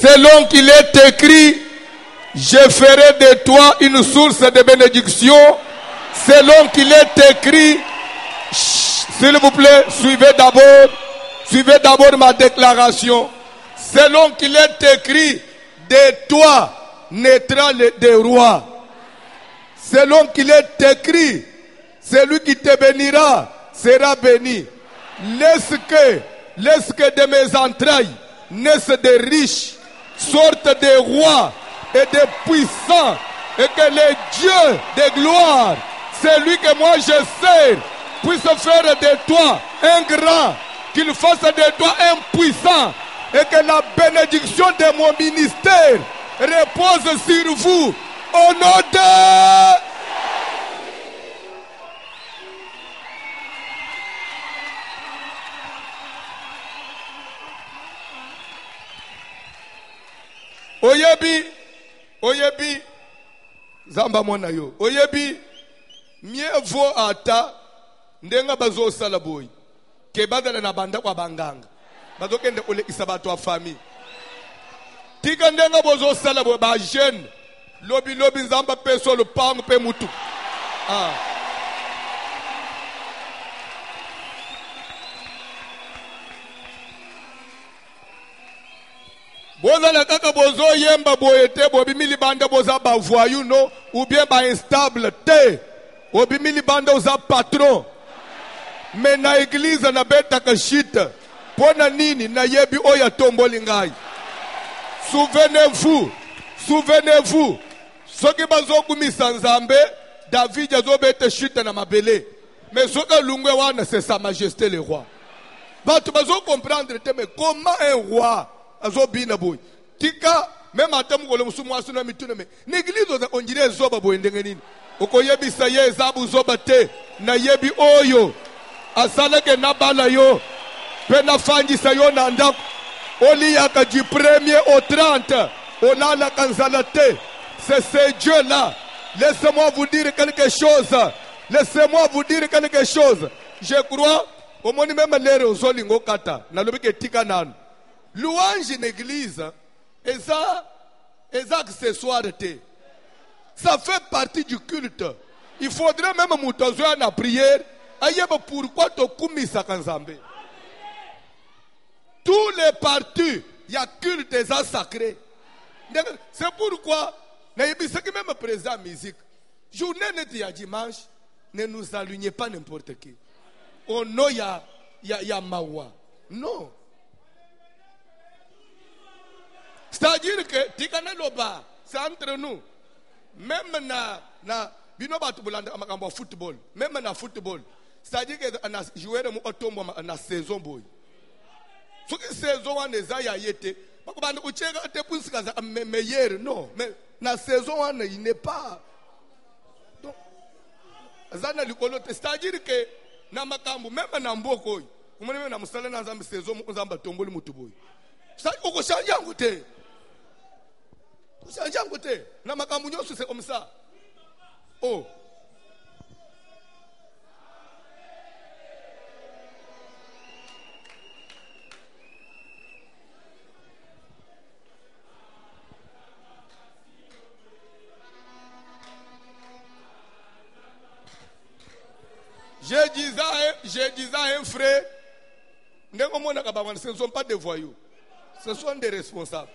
selon qu'il est écrit, je ferai de toi une source de bénédiction. Selon qu'il est écrit, s'il vous plaît, suivez d'abord ma déclaration. Selon qu'il est écrit, de toi naîtra des rois. Selon qu'il est écrit, celui qui te bénira sera béni. Laisse que de mes entrailles naissent des riches, sortent des rois et des puissants, et que le Dieu de gloire, celui que moi je sers, puisse faire de toi un grand, qu'il fasse de toi un puissant, et que la bénédiction de mon ministère repose sur vous. Au nom de... Oyebi, Zamba mwana yo. Oyebi, mieux vaut ata, ndenga bazo salaboy, ke badala na banda kwa banganga. Bazo kende ole isabatu wa famille. Tika ndenga bazo salaboy, ba jeune, lobi nzamba peso le pang pe mutu. Ah. Boza la kaka bozo yemba boyete bobimili banda boza ba voyou no ou bien ba instable te bobimili banda oza patron mais na église na beta ka shit pona nini na yebi oya tomboli ngai. Souvenez-vous soki bazo kumisa nzambe David azo beta shit na mabele mais soka lungwe wana c'est sa majesté le roi. Batu bazo comprendre te mais comment un roi azobina boy tika même atamu ko lemusu mwasu na mituna me l'église on dirait zoba boy ndenge nini okoyebisa ye zabu zoba te na yebi oyo asaleke na bala yo pe na fangisa yo na ndako oli yaka du 1er au 30 olala kanzala te. C'est ce Dieu là. Laissez-moi vous dire quelque chose. Je crois au moni même lere ozolingo kata na lobike tika nanu louange l'église, et ça accessoire. Ça fait partie du culte. Il faudrait même moutozoa na prière. Ayeba pourquoi to kumisa kanzambe. Tous les partis, il y a culte des arts sacrés. C'est pourquoi, ce qui même présent musique, journée n'est ya dimanche, ne nous alignez pas n'importe qui. Oh non, il y a mawa. Non. C'est-à-dire que tikana loba, c'est entre nous. Même na bino batu bulanda amakambo football, même na football. C'est-à-dire que na jouer mu otombo na saison boy. Ce que saison wana ezaya yete, bakubanda uchega te pusika za meilleur non, mais na saison wana il n'est pas. Donc azana likolo, c'est-à-dire que na makambo même na mboko, kumene na musala na nzambe saison mu nzamba tomboli mutu boy. Ça oko chanja ngote. Na makambo nyoso c'est comme ça. Oh. Je disais à un frère, ce ne sont pas des voyous, ce sont des responsables.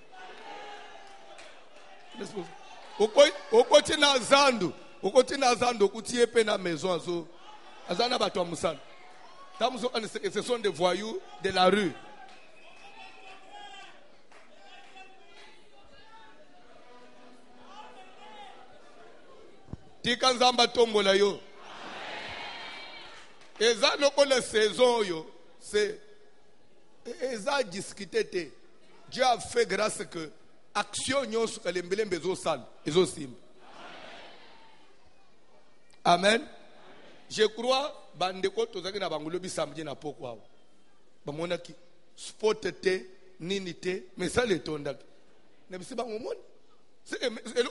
Okotina zandu okutie pe na maison azo azana bato musala. Ce sont des voyous de la rue. Tika nzamba tombola yo. Eza loko la saison yo, c'est eza discuté. Dieu a fait grâce que action nyos kalembelembe zo sal ezo sim. Amen. Je crois bandeko tozaki na bangulobi samedi na pokwa. Bamona ki sport te nini te mais ça le tonda. Ne bisi bango mon. C'est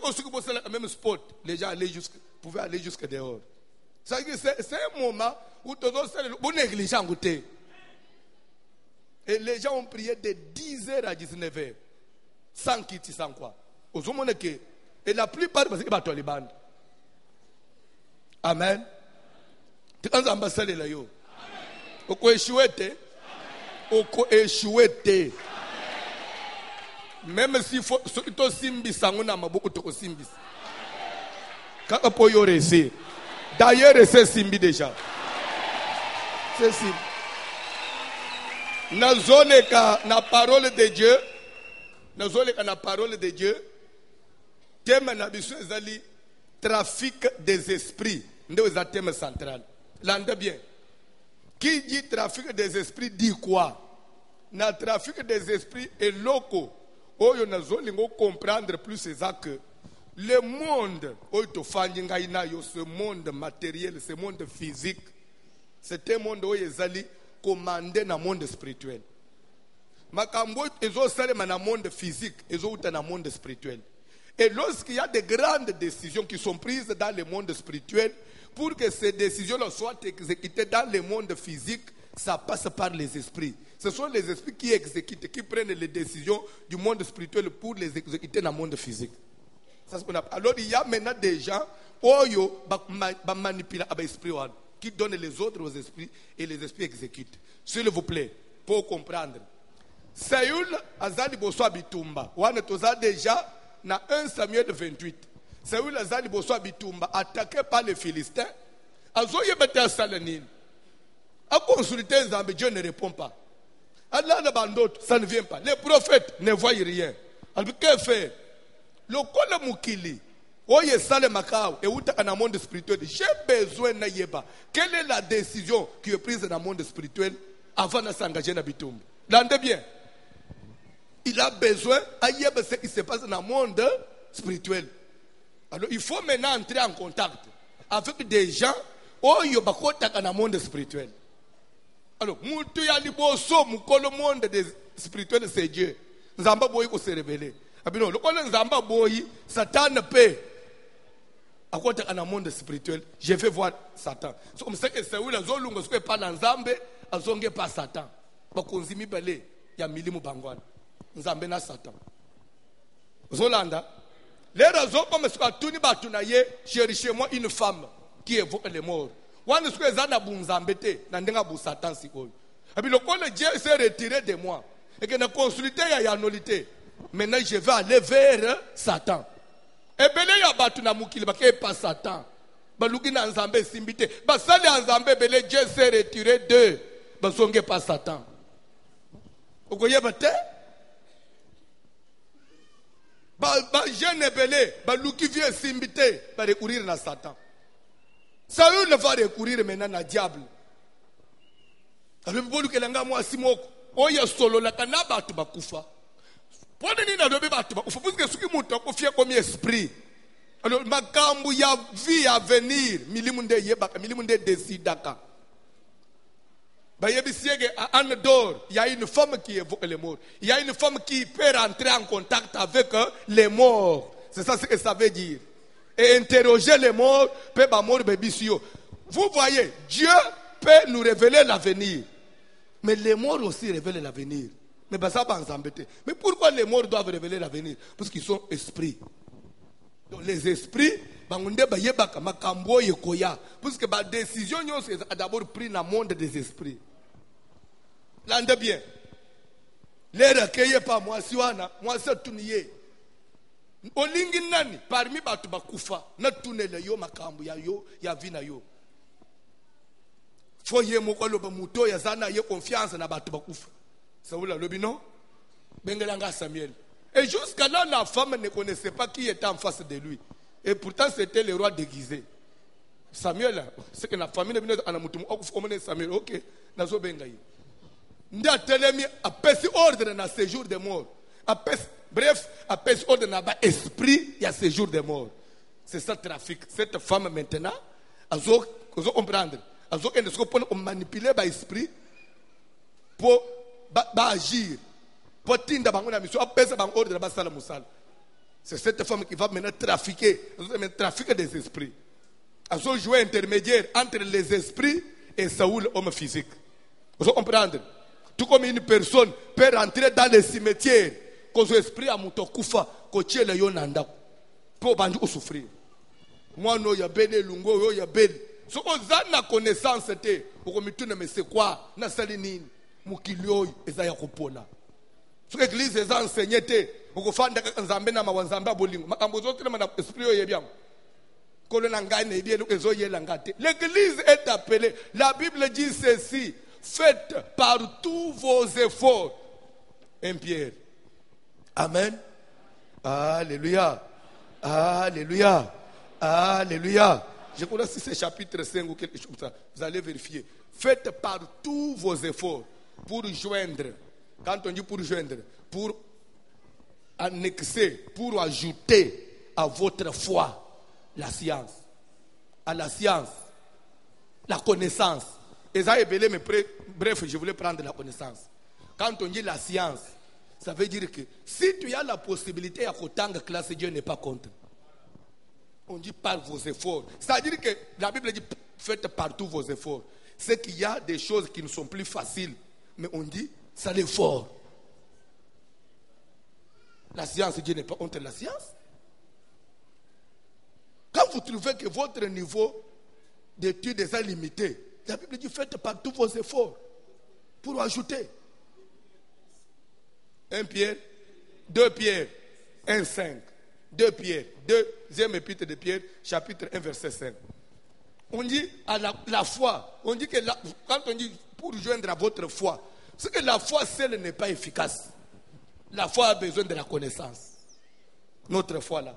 aussi que pour ça même sport, les gens pouvaient aller jusque dehors. C'est un moment où tous les négligents goûtaient. Et les gens ont prié de 10h à 19h. Sans quitter, sans quoi. Et la plupart, parce que tu as les bandes. Amen. Tu as ambassade là yo. Oko échoué. Oko échoué. Même s'il faut, to simbi sanguna mabuku to simbi. Quand po yo réussir. D'ailleurs, c'est simbi déjà. C'est simbi. Nazoleka na parole de Dieu. Nazoleka na parole de Dieu. Thème na biso ezali trafic des esprits. Nde eza thème central. L'entendez bien. Qui dit trafic des esprits dit quoi? Na trafic des esprits est loco. Oyo nazolingo comprendre plus c'est ça que le monde oyo tofandi ngai na yo, ce monde matériel, ce monde physique, c'est un monde oyo ezali commandé na monde spirituel. Makambo ezo salema na monde physique, ezo uta na monde spirituel. Et lorsqu'il y a de grandes décisions qui sont prises dans le monde spirituel, pour que ces décisions soient exécutées dans le monde physique, ça passe par les esprits. Ce sont les esprits qui exécutent, qui prennent les décisions du monde spirituel pour les exécuter dans le monde physique. Ça, alors il y a maintenant des gens qui donnent les autres aux esprits et les esprits exécutent. S'il vous plaît, pour comprendre. Saül azali boswa bitumba. Wana toza déjà na 1 Samuel 28. Saül azali boswa bitumba attaqué par les Philistins. Azoye bete salanine. A consulter Nzambe, Dieu ne répond pas. Allah na bandoto, ça ne vient pas. Les prophètes ne voient rien. Alors que faire? Le kole mukili. Oye sale makao et uta dans le monde spirituel. J'ai besoin na yeba. Quelle est la décision qui est prise dans le monde spirituel avant de s'engager dans bitumba? L'entendez bien. Il a besoin à yeba ce qui se passe dans le monde spirituel. Alors il faut maintenant entrer en contact avec des gens oyo bakota dans le monde spirituel. Alors, mutu ya liboso mukolo monde des spirituels c'est Dieu. Nzamba boyi ko se révéler. Abino lokolo nzamba boyi Satan pe akota kana monde spirituel. Je vais voir Satan. So comme ça que Saül azolunga siko pa na Nzambe azonge pa Satan. Bakonzimi bale ya milimu bangwana. Nzambe na Satan. Zolanda. Les raisons comme ce que tuni batuna ye cherchez-moi une femme qui évoque les morts. Wana siko ezana bunzambete na ndenga bu Satan sikoyo. Abi lokole Dieu s'est retiré de moi et que na consulter ya nolité. Maintenant je vais aller vers Satan. Ebele ya batu na mukili bake pas Satan. Baluki na Nzambe simbite. Basali Nzambe bele Dieu s'est retiré de basonge pas Satan. Okoye bate? Ba jeune belé baluki vie simbite ba recourir na Satan. Saül va recourir maintenant na diable. Alors bolu kelanga moi simoko oya solo la kana batu bakufa. Pone ni na dobe batu bakufa parce que suki mutu akofia comme esprit. Alors makambu ya vie à venir milimu nde yebaka milimu nde décidaka. Ba yebisiege à Andor, il y a une femme qui évoque les morts. Il y a une femme qui peut rentrer en contact avec les morts. C'est ça ce que ça veut dire. Et interroger les morts, peut mort bébisio. Vous voyez, Dieu peut nous révéler l'avenir. Mais les morts aussi révèlent l'avenir. Mais ça va nous embêter. Mais pourquoi les morts doivent révéler l'avenir? Parce qu'ils sont esprits. Donc les esprits, parce que la décision est d'abord prise dans le monde des esprits. L'entendez bien. Les recueillez pas moi, si moi c'est tout nié. Olingi nani parmi batu bakufa na tunele yo makambu ya yo ya vina yo foye mokolo ba muto ya zana ye confiance na batu bakufa Saoul lobi non bengelanga Samuel et jusqu'à là la femme ne connaissait pas qui était en face de lui et pourtant c'était le roi déguisé. Samuel c'est que la famille bino ana mutu okufa omene Samuel OK nazo bengai nda telemi a pesi ordre na séjour de mort. Bref, après ordre n'a esprit, il y a ce jour de mort. C'est ça le trafic. Cette femme maintenant, elle doit comprendre. Elle doit manipuler l'esprit pour agir. Pour tinda bangona mission, apesa bang ordre na basala musala. C'est cette femme qui va maintenant trafiquer, trafiquer des esprits. Elle doit jouer intermédiaire entre les esprits et Saoul, homme physique. Vous comprenez? Tout comme une personne peut rentrer dans les cimetières, kozo esprit ya muto kufa kotiela yo na ndako po bandi osouffrir mwana oyo abeli elungo oyo abeli so oza na connaissance te okomituna mais c'est quoi nasali nini mokili oyo eza ya kopola soki église eza enseigné te okofanda kaka nzambe na mawa nzambe abolingo makambo ozotelema na esprit oyo yebi yango kolo na ngai na yebi ezoyela nga te. L'église est appelée, la Bible dit ceci: faites par tous vos efforts. 1 Pierre. Amen. Alléluia. Alléluia. Alléluia. Je crois que c'est chapitre 5 ou quelque chose comme ça. Vous allez vérifier. Faites par tous vos efforts pour joindre. Quand on dit pour joindre, pour annexer, pour ajouter à votre foi la science. À la science, la connaissance. Et ça est belé, mais bref, je voulais prendre la connaissance. Quand on dit la science, ça veut dire que si tu as la possibilité à Kotanga classe, Dieu n'est pas contre. On dit par vos efforts. C'est-à-dire que la Bible dit faites par tous vos efforts. C'est qu'il y a des choses qui ne sont plus faciles. Mais on dit c'est l'effort. La science, Dieu n'est pas contre la science. Quand vous trouvez que votre niveau d'études est limité, la Bible dit faites par tous vos efforts pour ajouter. 1 Pierre, 2 Pierre, 1, 5. 2 Pierre, deuxième épître de Pierre, chapitre 1, verset 5. On dit à la foi, on dit que quand on dit pour joindre à votre foi, c'est que la foi seule n'est pas efficace. La foi a besoin de la connaissance. Notre foi là,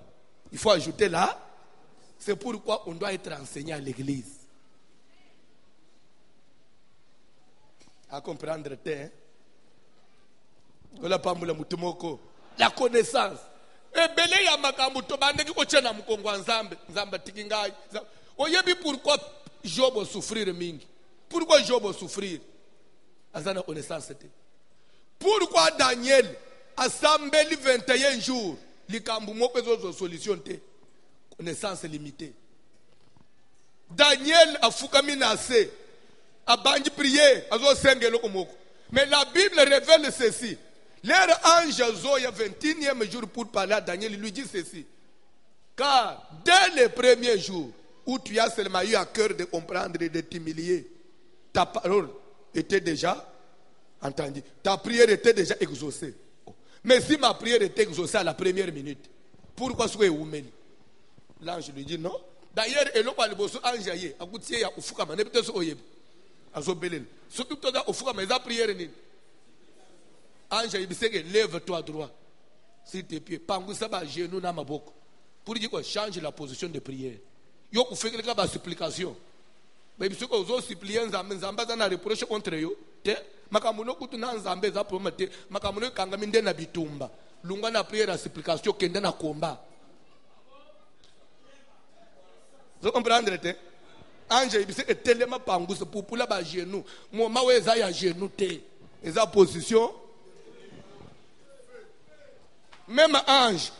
il faut ajouter là. C'est pourquoi on doit être enseigné à l'église. À comprendre, la connaissance. Ebele ya makambo to bandeki ko tshena mukongo wa nzambe tiki ngai. Oyebi pourquoi Job souffrir mingi? Pourquoi Job souffrir? Azana connaissance te. Pourquoi Daniel asambeli 21 jours likambo moko ezo solution te? Connaissance limitée. Daniel a fukami na se a banji prier azo sengelo komoko. Mais la Bible révèle ceci. Leur ange Zoya 21e jour pour parler à Daniel, il lui dit ceci: car dès le premier jour où tu as seulement eu à cœur de comprendre et de t'humilier, ta parole était déjà entendue, ta prière était déjà exaucée. Mais si ma prière était exaucée à la première minute, pourquoi est-ce que l'ange lui dit non? D'ailleurs, il a dit ange aye, akutie ya ufuka mane peut-être oyeb. Azobelel. Ce que tu as ufuka mais la prière ni. Ange il dit lève-toi droit. Sur tes pieds, pangu saba genou na maboko. Pour dire quoi, change la position de prière. Yo ku fait quelque ba supplication. Mais biso ko zo supplier nzamba za na reproche contre yo. Te makamuno kutu na nzambe za promete, makamuno kangami nde na bitumba. Lunga na prière la supplication kenda na combat. Vous comprenez? Ange il dit tellement pangu se pour la ba genou. Moment où eza ya genou te. Eza position. Même ange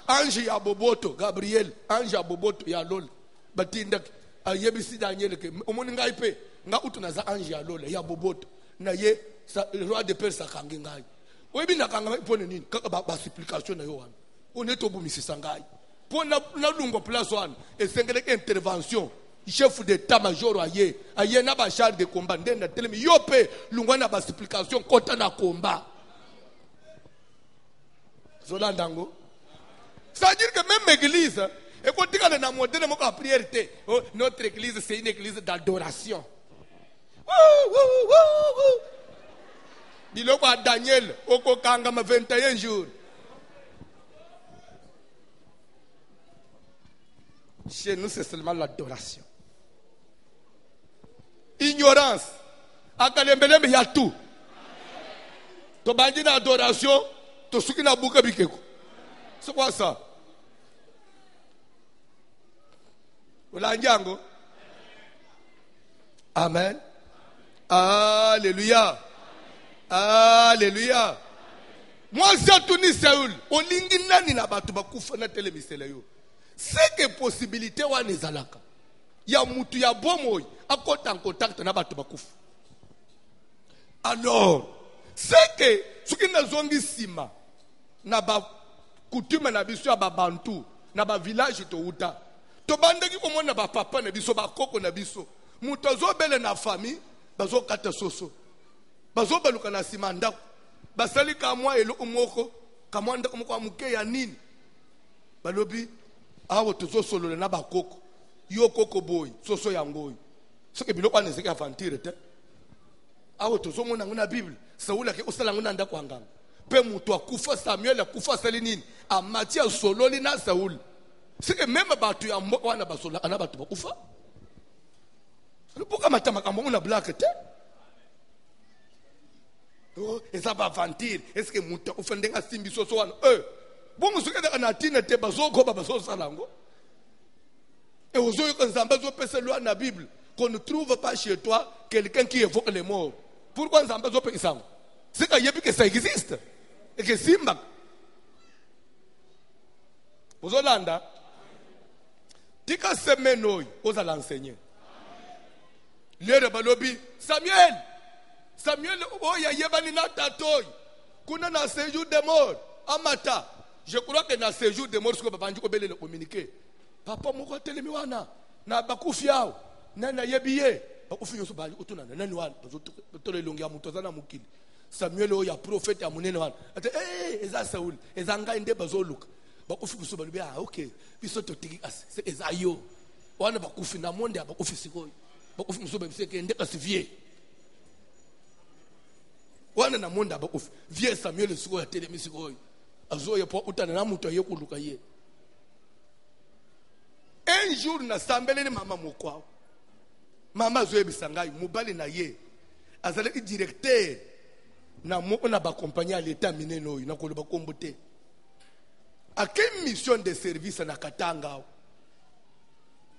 ya boboto, Gabriel, ange ya boboto ya lol. Batinda ayebisi Daniel ke omoni ngai pe nga utuna za ange ya lol ya boboto na ye le roi de Perse kangi ngai. Oyebi na kanga pone nini kaka ba supplication na yo wana. Oneto bumisisa ngai. Pona na lungo place wana esengele intervention. Chef d'état-major aye na ba char de combat ndenda telemi yo pe lungo na ba supplication kota na combat. C'est-à-dire que même l'église, écoutez quand on a monté notre prière, notre église c'est une église d'adoration. Biloko à Daniel, oko kangama 21 jours. Chez nous c'est seulement l'adoration. Ignorance. Akalembeleme ya tout. To bandi na adoration. C'est quoi ça? Amen. Alléluia. Alléluia. Moi, c'est tout ni Saoul. Olingi nani na batu bakufa na telemisela yo. C'est que possibilité wa nezalaka. Ya mutu ya bomoy akota en contact na batu bakufa. Alors, c'est que ce qui n'a zongi sima. na ba coutume na biso ya ba bantu na ba village to uta to bandaki komona ba papa na biso ba koko na biso muto azobele na famille bazo kata soso bazo baluka na sima ndako basali ka mwa elo moko ka mwa ndako moko amuke ya nini balobi awo tozo solo na ba koko yo koko boy soso yangoyi soke biloko anezeki aventure te awo tozo mona nguna bible saula ke osala nguna ndako anganga pe muto akufa Samuel akufa sali nini amati ya sololi na Saul sike même batu ya mboka wana basola ana batu bakufa lupuka matama kama una black te oh eza ba aventure eske muto ofendenga simbi soso wana bongo soke na tina te bazoko bazo salango et aux yeux que Nzamba zo pese loi na Bible qu'on ne trouve pas chez toi quelqu'un qui évoque les morts. Pourquoi Nzamba zo pese ça? C'est que ça existe et que simba. Vous Olanda, tika semenoy aux à l'enseigner. Le balobi Samuel oya yebani na tatoy kuna na séjour de mort amata. Je crois que na séjour de mort ce que babanji ko belele communiquer. Papa moko telemi wana na bakufi yao nana yebiye bakufi nyoso bali utuna nani wana bazo longi ya mutozana mukili Samuel o ya prophète ya munene wana ate eza Saul eza ngai nde bazoluka bakufi biso balubi okay biso to tiki as eza yo wana bakufi na monde ya bakufi sikoyi bakufi biso babiseke nde kasivie wana na monde bakufi vie Samuel sikoyi telemi sikoyi azoya po utana na muto yekuluka ye. Un jour na sambeleni mama mokwao mama zoe bisangai mubali na ye azalaki directeur na moko na ba compagnie à l'état mineno na koloba kombote a quelle mission de service na Katanga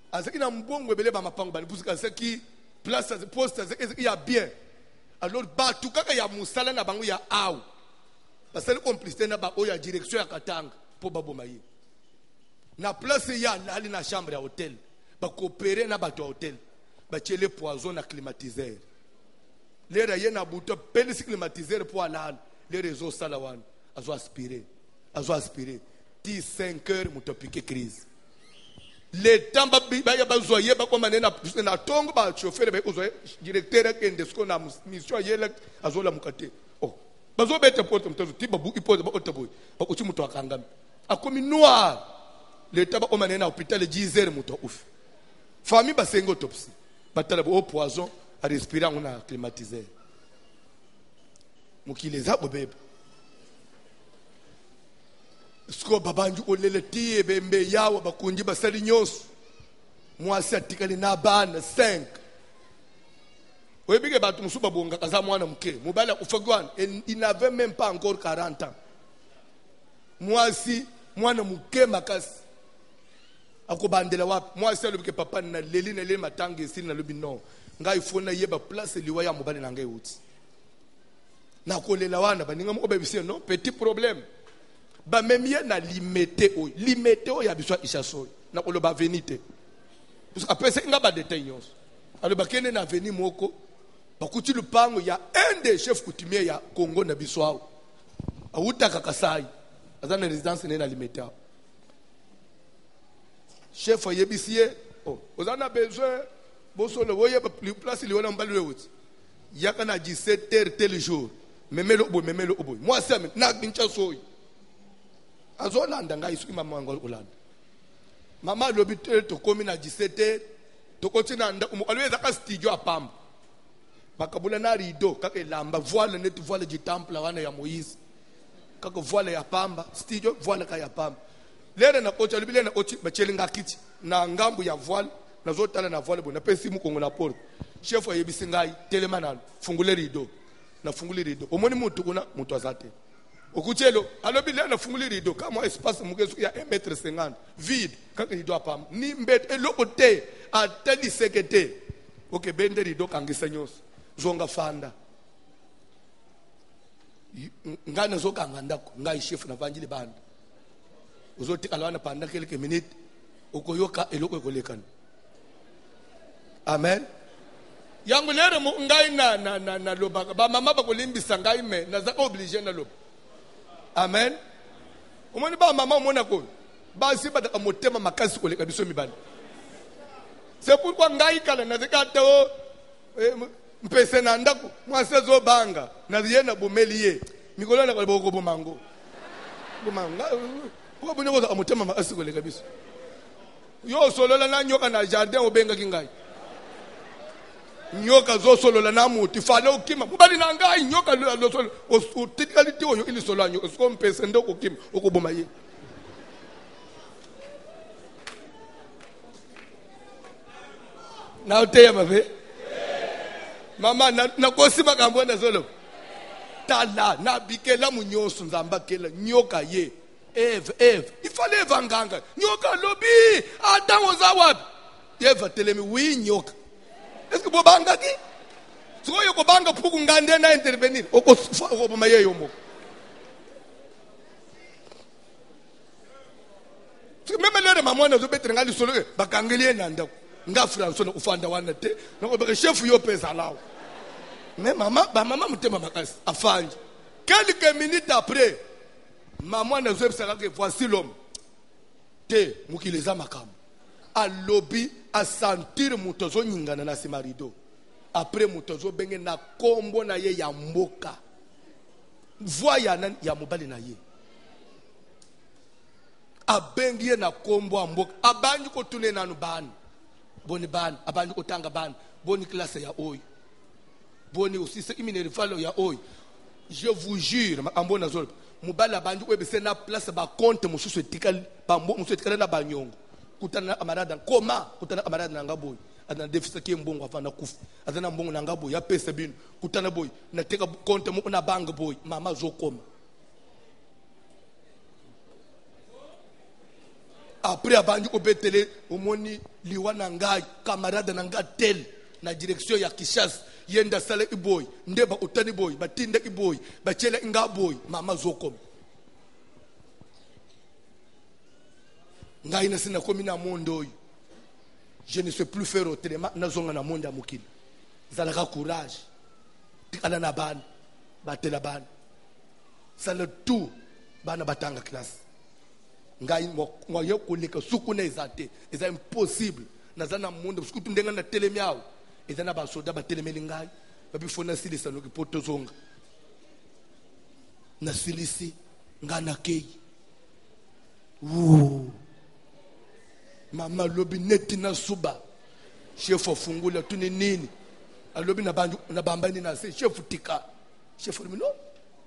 azaki na mbongo ebele ba mapango bali busika saki place poste azaki ya bien alors ba tukaka ya musala na bango ya aw basali complicité na ba oya direction ya Katanga po baboma ye na place ya ali na chambre ya hôtel ba coopérer na bato ya hôtel ba tiele poison na climatiseur lera ye na buto peli climatiseur pour alal les réseaux salawan azo aspirer ti 5 heures muto piquer crise le temps ba ya bazoye ba komane na tongo ba chauffeur ba ozoye directeur kende sko na mission yele azo la mukate oh bazo bete porte mtozo ti babu ipoze ba otaboy ba uchi muto akangami akomi noir le tabac au mané na hôpital 10 heures muto ouf famille ba sengo autopsie batala au poison à respirer on a climatiseur mukile za bobebe sko babanju olele tie bembe yawo bakunji basali nyos mwasi atikali na bana 5 webige batu musuba bonga kaza mwana mke mubala ufagwana il n'avait même pas encore 40 ans mwasi mwana mke makasi akobandela wapi mwasi alobike papa na leli matangi sili na lobi non ngai fona yeba place liwa ya mobali na ngai uti na kolela wana baninga mo bebisi non petit problème ba memie na limete o ya biswa ishaso na koloba venite parce que après c'est nga ba détails alors ba kene na veni moko bakuti lupango ya un des chefs coutumiers ya Congo na biswa auta kakasai azana résidence na limete chef yebisiye vous en avez besoin bosolo voyez place li wana mbali weuti yaka na 17h tel jour memelo oboy moi ça na bincha soyi azolanda ngai suki mama ngol ulanda mama lobitel to komi na 17h to kotina nda alweza ka studio apamba bakabula na rido kaka lamba voile net voile du temple wana ya Moïse kaka voile ya pamba studio voile ka ya pamba lere na kocha libile na ochi bachelinga kiti na ngambu ya voile na zotala na voile bona pesi mu kongo na porte chef wa yebisi ngai telemana fungule rido na fungule rido omoni mutu kuna mutu azate okuchelo alobile na fungule rido kama espace mugezu ya 1,50 m vide kaka rido apam ni mbet elokote atali sekete oke bende rido kangisa nyoso zonga fanda ngana zokanga ndako ngai chef na vanjili banda uzoti kalwana panda quelques minutes ukoyoka eloko ekolekana amen yangu lere mu ngai na loba ba mama ba kolimbisa ngai me na za obligé na loba amen omoni ba mama omona ko basi ba motema makasi koleka biso mibali. C'est pourquoi ngai kala na zekata o mpese na ndako mwase zo banga na yena bomeliye mikolo na ko bomango bomanga ko bunyo ko amotema makasi koleka biso yo solola na nyoka na jardin obenga kingai nyoka zo solola na muti fale okima mubali na ngai nyoka lo solo o tikaliti oyo ili solo anyo ko mpese ndoko kim okuboma ye. Na uteya mabe mama na kosi makambo na solo tala na bikela munyoso nzamba kela nyoka ye Eve ifale evanganga nyoka lobi atango za wapi Eva telemi wi nyoka est-ce que bobanga ki soyo ko banga puku ngande na intervenir oko boma ye yomo même le maman na zo betre ngali solo bakangeli na ndako nga François na ufanda wana te nako be chef yo pesa lao mais maman mutema makasi afanje quelques minutes après maman na zo pesa que voici l'homme te mukileza makamu a lobby a sentir mutozo nyingana na simarido après mutozo benge na kombo na ye ya mboka voya na ya mobali na ye abengi na kombo ya mboka abanyi ko tune nanu bani boni ban abanyi ko tanga ban boni classe ya oyo boni aussi c'est imine rifalo ya oyo je vous jure ambona zolo mobali abanyi ko ebese na place ba compte mususu etikali ba mususu etikali na banyongo kutana amarada koma kutana amarada na ngaboy adana defisa ke mbongo afana kufu adana mbongo na ngaboy ya pesa bino kutana boy na teka compte mu na bank boy mama zo koma après abanji ko betele omoni liwana ngai camarade na ngatel na direction ya Kishas yenda sale iboy ndeba utani boy batinde iboy bachela ngaboy mama zo koma ngai na sina komi na mondo je ne sais plus faire autrement nazonga na monde ya mukili zalaka courage tikala na bana batela bana sala tout bana batanga classe ngai mo yo koleka suku na ezate eza impossible nazana monde parce que tundenga na telemiao ezana ba soda batelemeli ngai babifona silisa no kipoto zonga na silisi ngana kei mama lobi neti na suba chef ofungula tuni nini alobi na bandu na bambani na se chef tika chef mino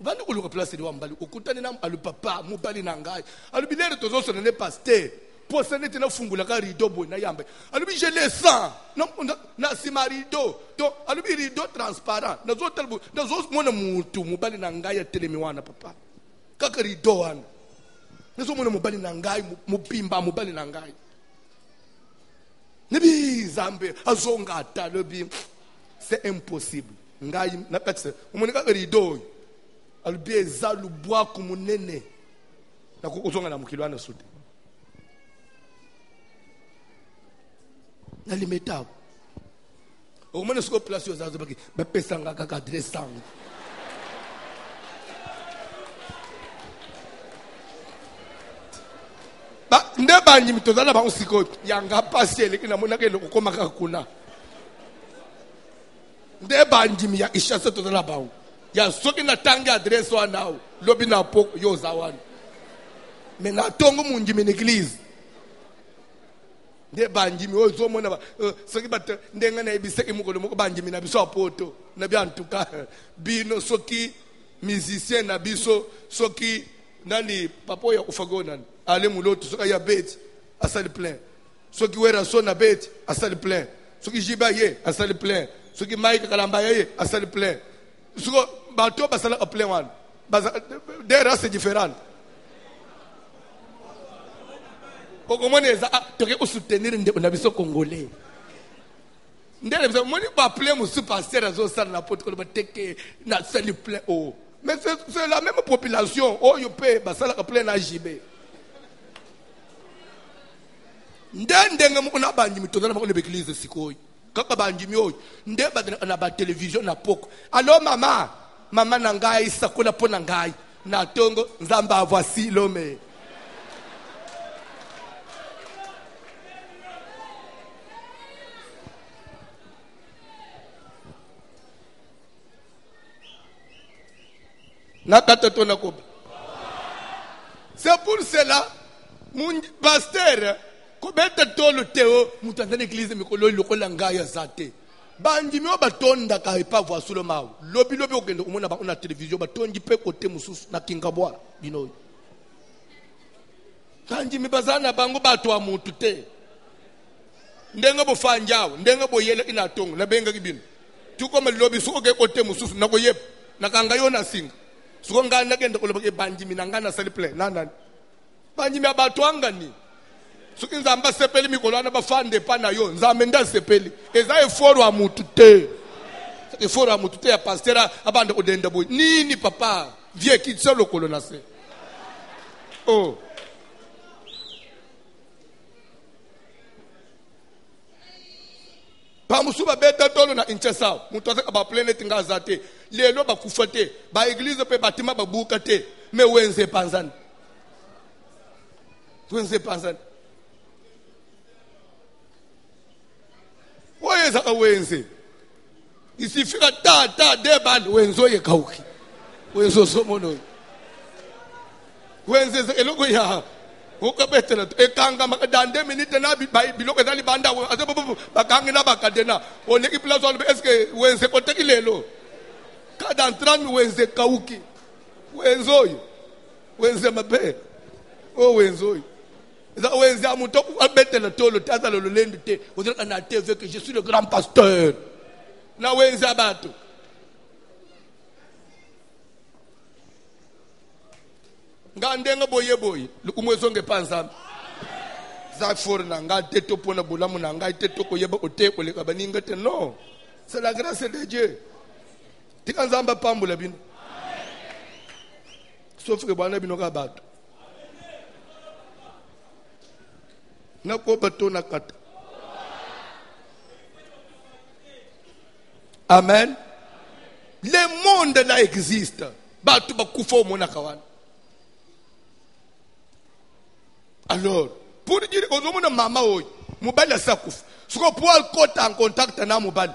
bandi kuluka place wa mbali ukutani na alu papa mubali na ngai alobi lere tozo sona ne pasteur po seneti na fungula ka rideau boy na yambe alobi je le sens na sima rideau donc alobi rideau transparent na zo telbu na zo mona mutu mubali na ngai ya telemi wana papa kaka rideau wana na zo mona mubali na ngai mupimba mubali na ngai Nebi zambe azonga talobi c'est impossible ngai na petse umonika rideau albi ezalu bwa kumunene na kuzonga na mukilwana sude na limeta umone siko place yo zazo baki bapesa ngaka ka adressang ba ndeba nyi mitozana ba usiko yanga pasiele kina mona ke lokoko maka kuna ndeba nyi ya ishasa tozana ba ya soki na tanga adresse wana lobi na poko yo zawana mais na tongo munji min église ndeba nyi o zo mona ba soki bat ndenga na ibiseki mukolo moko banji mina biso apoto na bya ntuka bino soki musicien na biso soki nani papo ya kufagona ale muloto soki ya beti asali plein soki wera sona beti asali plein soki jiba ye asali plein soki Mike Kalamba ye asali plein soki bato basala plein wan des races différentes okomoneza toke soutenir na biso congolais ndele biso moni ba plein musu pasteur azo sala na porte ko ba teke na sali plein oh mais c'est la même population oh yo pe basala plein na jibe ndenge mukuna banji mitozana bakole beglise sikoyi kaka banji myoyo ndeba na ba television na poko allo mama na ngai sakula pona ngai na tongo nzamba voici l'homme C'est pour cela, mon pasteur, comme tout le théo, mon tante l'église, mais qu'on le colangaya zate. Bandi mi batonda ka pas voir sur le mau. Lobi okende umona ba una télévision batondi pe côté mususu na kingabwa bino. Kanji mi bazana bango bato wa mutu te. Ndenga bo fanjao, ndenga bo yele ina tongo na benga kibino. Tuko me lobi suko ke côté mususu na ko yep na kanga yona singa. Suko ngana kende ko lobi bandi mi nangana sali play. Nana. Bandi mi abato angani. Suki nzamba sepeli mikolwana bafande pana yo nzambe nda sepeli eza eforo wa mutu te eforo wa mutu te ya pastera abanda odenda boy nini papa vie kitso lokolo na se oh pa musuba beta tolo na inchesa mutu asa ba planet ngaza te lelo bakufa te ba église pe batima babuka te me wenze panzani Oyeza kawenze isifika ta debali wenzo yekauki wenzo somono wenze eloko ya ukabetela ekanga makadande minute na biloko ezali banda bakangi na bakadena oleki place on eske wenze kotekilelo kada entrami wenze kauki wenze mabe wenzo Wenze amuto abetela tolo taza lo lende te odira na TV que je suis le grand pasteur na wenze abato ngandenga boye lukumwezo ngepanza za forna ngate topona bulamu na ngate toko yeba oteko le kabaninga te non c'est la grâce de Dieu tikanzamba pambula bino sauf que bwana bino ka bato Amen. Le monde là existe. Alors, pour dire que maman Moubal Sakouf, ce qu'on peut être en contact avec Moubal,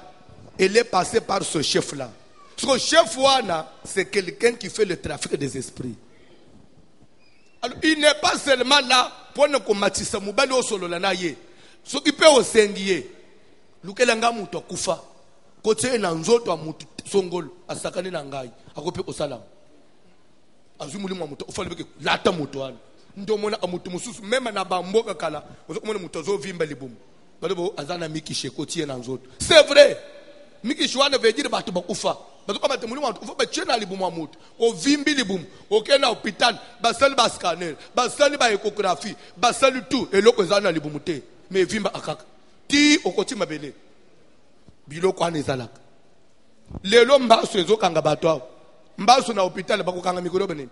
elle est passée par ce chef là. Ce chef là, c'est quelqu'un qui fait le trafic des esprits. Alors, il n'est pas seulement là pour nous combattre ça mobile au solo na ye. Ce qui peut au sengier. Lukelanga muto kufa. Kote na nzoto mutu songol asakane na ngai. Akope osala. Azumuli muto ofalebeke lata muto wana. Ndo mona amutu mususu même na bamboka kala. Ozomona muto zo vimba libumu. Balobo azana miki shekoti na nzoto. C'est vrai. Miki shwana veut dire batu bakufa. Parce que il faut que tu aies au vimbi libum, au kena hôpital, basal bas scanner, basal ba échographie, basal tout et l'autre zana libumute. Mais vimba akaka. Ti au côté mabele. Bilo kwa nezalak. Lelo mbaso ezo kanga batwa. Mbaso na hôpital bako kanga mikoro bene.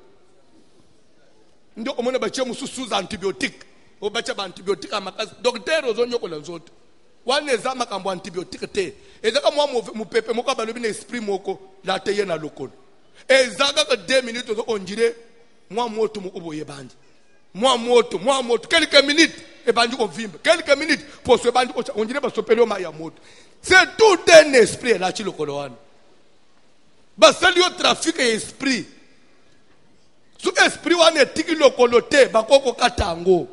Ndo omona bache mususu antibiotique. O bache ba antibiotique amakazi. Docteur ozonyo ko lanzoto. Wane zama kambo antibiotique te. Ezaka mwa mupepe moko balobi na esprit moko la teye na lokolo. Ezaka que 2 minutes on dirait moi moto mo oboye bandi. Moi moto quelques minutes et bandi ko vimba. Quelques minutes pour ce bandi on dirait ba sopelo ma ya moto. C'est tout un esprit là ci lokolo wana. Ba sali au trafic esprit. Su esprit wana tiki lokolo te ba koko katango.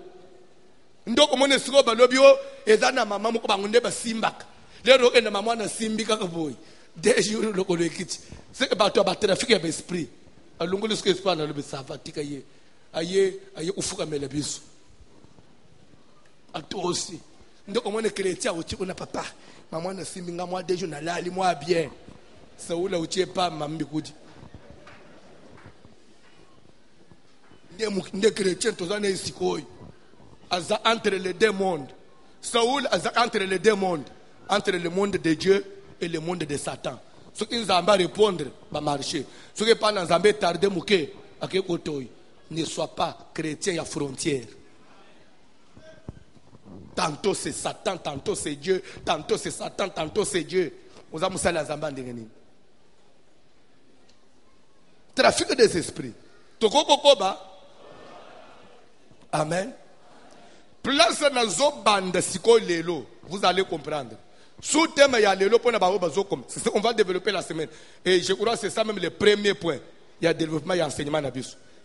Ndoko mone siko balobi o ezana mama moko bangunde ba simbaka. Lero ena mama na simbika ka boy. Deju lokolo ekiti. C'est bato ba trafic ya esprit. Alungulu siko esprit na lobi savatika ye. Aye ufuka mele biso. Ato aussi. Ndoko mone chrétien uti kuna papa. Mama na simbinga moi deju na lali moi bien. Saoula uti pa mambi kudi. Nde chrétien tozana isikoy. Aza entre les deux mondes. Saoul aza entre les deux mondes. Entre le monde de Dieu et le monde de Satan. Ce qui nous a répondre, va marcher. Ce qui n'est pas dans un tardé mouké, à quel côté ne sois pas chrétien à frontière. Tantôt c'est Satan, tantôt c'est Dieu, tantôt c'est Satan, tantôt c'est Dieu. Nous avons ça dans un bandé. Trafic des esprits. Toko kokoba. Amen. Place dans zo bande siko lelo, vous allez comprendre. Sous thème ya lelo pona ba bazo comme c'est on va développer la semaine et je crois que c'est ça même le premier point. il y a développement et enseignement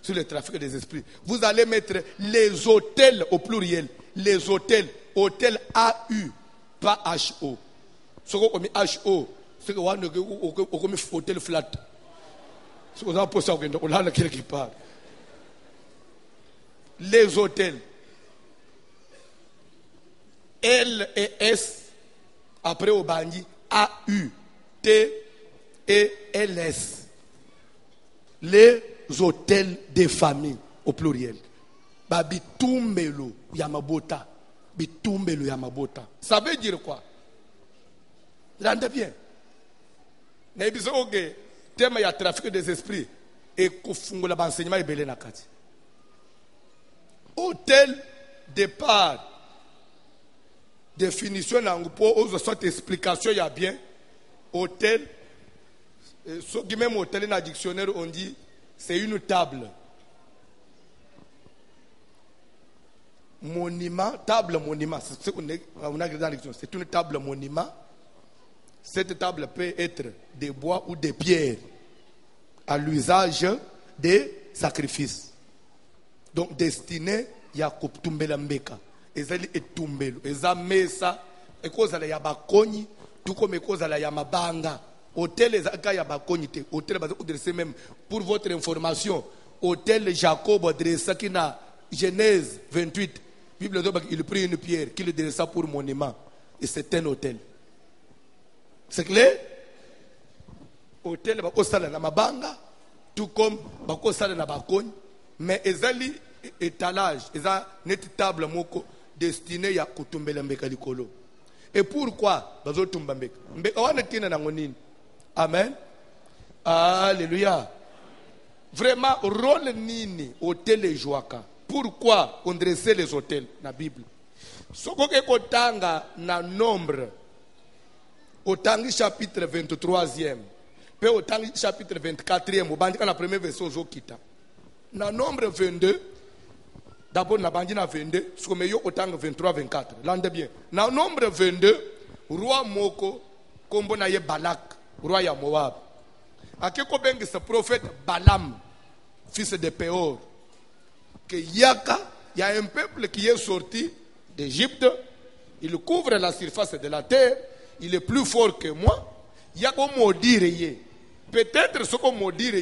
sur le trafic des esprits. Vous allez mettre les hôtels au pluriel. Les hôtels. Hôtel A-U, pas H-O. Ce qu'on met H-O, c'est qu'on a un hôtel flat. C'est qu'on a posé ça, on a quelque part. Les hôtels. L et S, après au bandit, A-U, T-E-L-S. Les hôtels des familles, au pluriel. Bitumbelo Yamabota. Bitumbelo Yamabota. Ça veut dire quoi? Rendez bien. N'ayez-vous que thème il y a trafic des esprits et kufungula l'enseignement et belé nakati. Hôtel départ. Définition pour aux autres explications il y a bien. Hôtel. Ce qui même hôtel dans le dictionnaire on dit c'est une table. Monument, table monument, c'est ce qu'on a dans la dictionnaire. C'est une table monument. Cette table peut être de bois ou de pierre à l'usage des sacrifices. Donc destiné ya kutumbela mbeka. Ezali etumbelo. Eza mesa ekozala ya bakoni tout comme ekozala ya mabanga. Hôtel ezaka ya bakoni te. Hôtel baza adressé même pour votre information. Hôtel Jacob adressé qui na Genèse 28. Bible dit qu'il prit une pierre qu'il dressa pour monument et c'est un hôtel. C'est clair? Hôtel bakosala na mabanga tout comme bakosala na bakoni mais ezali étalage eza net table moko destiné ya kutumbela mbeka likolo. Et pourquoi bazotumba mbeka? Mbeka wana tina na ngonini. Amen. Alléluia. Vraiment rôle nini hôtel et joaka? Pourquoi on dressait les hôtels dans la Bible? Soko ke kotanga na nombre Otangi chapitre 23e. Pe Otangi chapitre 24e. Obandika la première version Zokita. Na nombre 22. D'abord na bandi na 22. Soko yo Otangi 23-24. Lande bien. Na nombre 22. Roi Moko. Kombo na ye Balak. Roi ya Moab. Akeko bengi ce prophète Balaam. Fils de Péor. Que Yaka. Il y a un peuple qui est sorti d'Égypte. Il couvre la surface de la terre. Il est plus fort que moi. Il y a comme maudire. Peut-être ce qu'on maudire,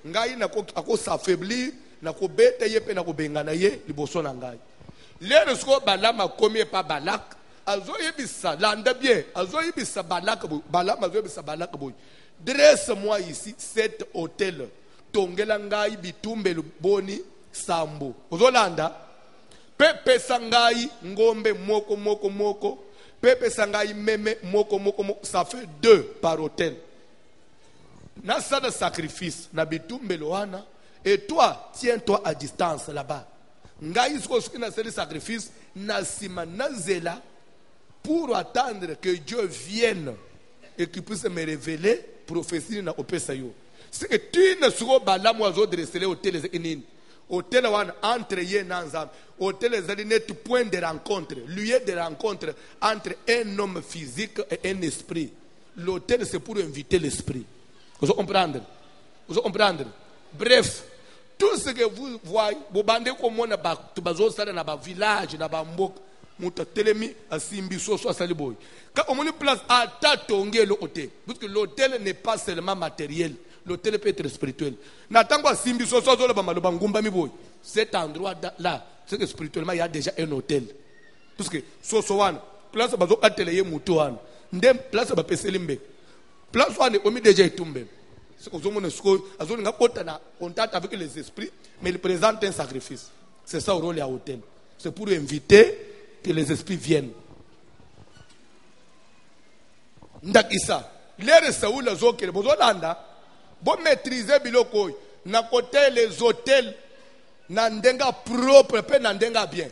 ngai na ko s'affaiblir, na ko bete ye pe na ko bengana ye liboso na ngai. Lere sko Balaam a commis pas Balak. Azo yebisa landa bien. Azo yebisa Balak Balaam azo yebisa Balak boy. Dresse-moi ici 7 hôtels. Tongela ngai bitumbe boni sambo. Ozo landa. Pepe sangai ngombe moko. Pepe sangai meme moko, ça fait 2 par hôtel. Na ça de sacrifice, na bitumbe loana. Et toi, tiens-toi à distance là-bas. Ngai ce na c'est sacrifice, na sima na zela pour attendre que Dieu vienne et qu'il puisse me révéler, prophétie na opesa yo. C'est que tu ne seras pas là moi dresser hôtel les hôtel entre ye nanzam. Hôtel est net point de rencontre, lieu de rencontre entre un homme physique et un esprit. L'hôtel c'est pour inviter l'esprit. Vous comprenez? Vous comprenez? Bref, tout ce que vous voyez, vous bandez comme on a bazo sala na ba village na ba mbok, muta telemi asimbi so saliboy. Quand on une place à tatonge l'hôtel, parce que l'hôtel n'est pas seulement matériel. L'hôtel peut être spirituel. Natangwa simbi so la ba maloba ngumba mi boy. Cet endroit là, c'est que spirituellement il y a déjà un hôtel. Parce que wan place bazo atelier mutu wan. Ndem place ba peselimbe. Place wan omi déjà etumbe. C'est que zomone sko azoni ngakota na contact avec les esprits, mais il présente un sacrifice. C'est ça le rôle à hôtel. C'est pour inviter que les esprits viennent. Ndakisa. L'air Saoul zokele bozolanda. Bon maîtriser biloko na côté les hôtels na ndenga propre pe na ndenga bien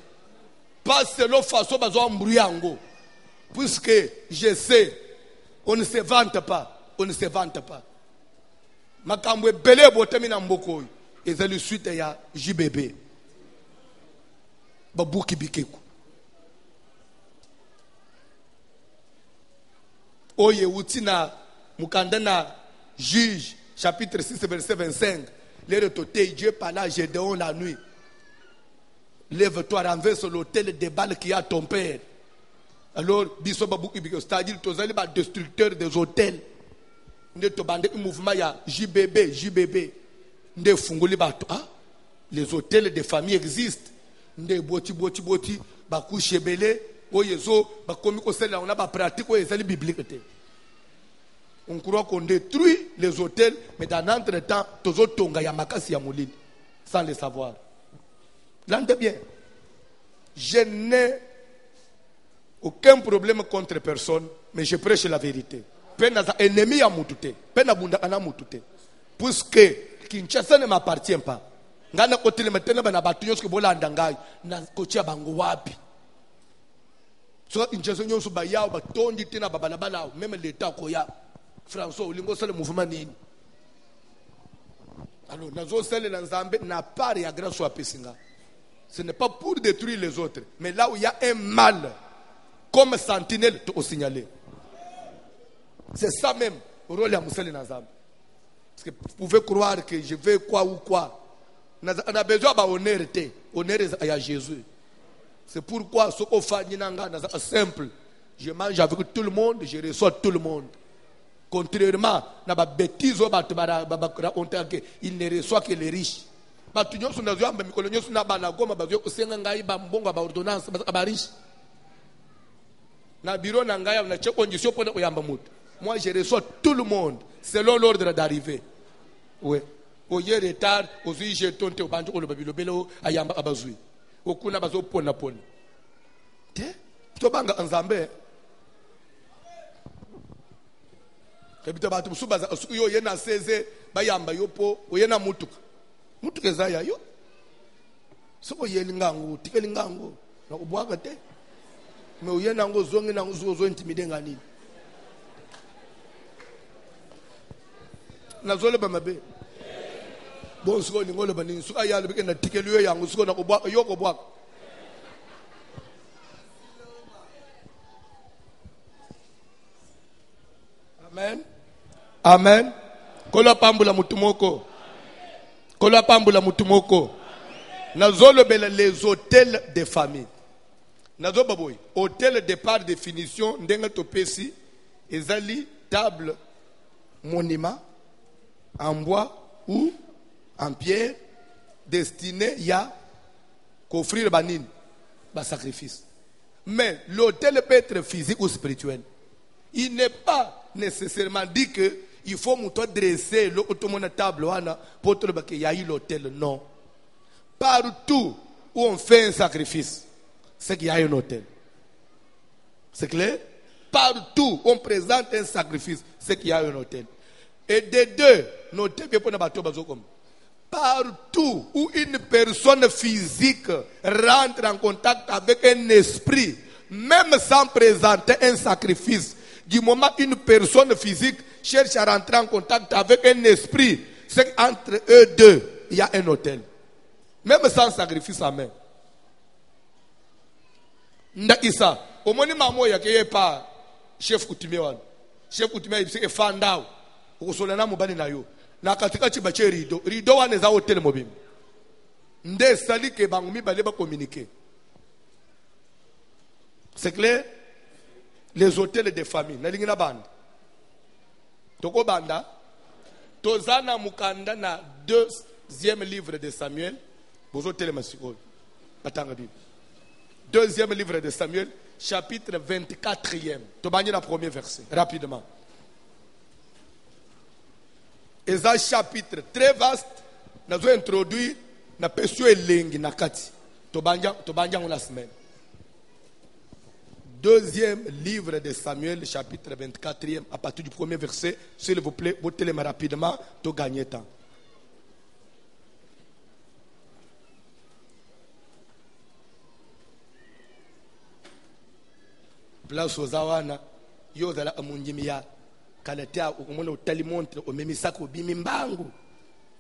pas selon façon bazo mbruyango puisque je sais on ne se vante pas makambo ebele botami na mboko ezali suite ya JBB babuki bikeko oye uti na mukanda na juge chapitre 6, verset 25. Dieu parla à Gédéon la nuit. Lève-toi, renverse l'autel des balles qui a ton père. Alors, c'est-à-dire que tu es destructeur des hôtels. Tu as un mouvement, il y a JBB. Les hôtels de famille existent. On croit qu'on détruit les hôtels, mais dans l'entretemps, sans le savoir. L'entendez bien. Je n'ai aucun problème contre personne, mais je prêche la vérité. Ennemi à Moutouté. Puisque Kinshasa ne m'appartient pas. Ngana kotele metena bana batunyo ske bola ndangai na kocha bango wapi. So Kinshasa nyonso ba yao ba tondi tena ba balabala même l'état koya. François olingo sale mouvement nini. Alors nazo sale na Nzambe na part ya grâce à pesinga. Ce n'est pas pour détruire les autres, mais là où il y a un mal comme sentinelle tu au signaler. C'est ça même le rôle de Moussel Nazam. Parce que vous pouvez croire que je vais quoi ou quoi. On a besoin d'honnêteté. Honneur à Jésus. C'est pourquoi ce qu'on fait c'est simple. Je mange avec tout le monde, je reçois tout le monde. Contrairement à la bêtise, il ne reçoit que les riches. Moi, je reçois tout le monde selon l'ordre d'arrivée. Oui. Au y retard, aux yeux jetons te banjo au babilo ayamba abazui. Au kuna bazo pona pona. Te? To banga Nzambe. Kabita batu subaza yo yena 16 bayamba yopo oyena mutuka. Mutuka zaya yo. Soko yelingango, tikelingango. Na ubwaga te. Me oyena ngo zonge na zo intimide ngani. Nazole ba mabe. Bon siko ni ngolo ba ni suka yalo beke na tikelu yango siko na kubwa yoko bwaka. Amen. Amen. Kola pambula mutumoko. Kola pambula mutumoko. Nazole bela les hôtels de famille. Nazo baboy, hôtel de par définition ndenga topesi ezali table monument en bois ou en pierre destiné à offrir banine, un sacrifice. Mais l'autel peut être physique ou spirituel. Il n'est pas nécessairement dit que il faut dresser l'automne table pour qu'il y ait l'autel. Non. Partout où on fait un sacrifice, c'est qu'il y a un autel. C'est clair? Partout où on présente un sacrifice, c'est qu'il y a un autel. Et des deux, notez bien pour ne pas comme partout où une personne physique rentre en contact avec un esprit, même sans présenter un sacrifice, du moment une personne physique cherche à rentrer en contact avec un esprit, c'est qu'entre eux deux, il y a un autel. Même sans sacrifice à main. Ndakisa, au moment où il y a pas chef coutumier, chef coutumier, c'est Fandao. Usolana mubani na yo na katika chibache rido wane za hotel mobim nde sali ke bangumi bale ba communiquer. C'est clair? Les hôtels de famille na lingina banda toko banda tozana mukanda na 2e livre de Samuel bozo hôtel masiko batanga bible 2e livre de Samuel chapitre 24e to banyi na premier verset rapidement. Et ça chapitre très vaste, nous avons introduit na pesio elengi na kati. Tobanja la semaine. 2e livre de Samuel, chapitre 24e, à partir du premier verset, s'il vous plaît, vous téléma rapidement, to gagner temps. Place aux awana, yo dala amunjimia. Kalatea ukumona utalimontre omemisako bimimbangu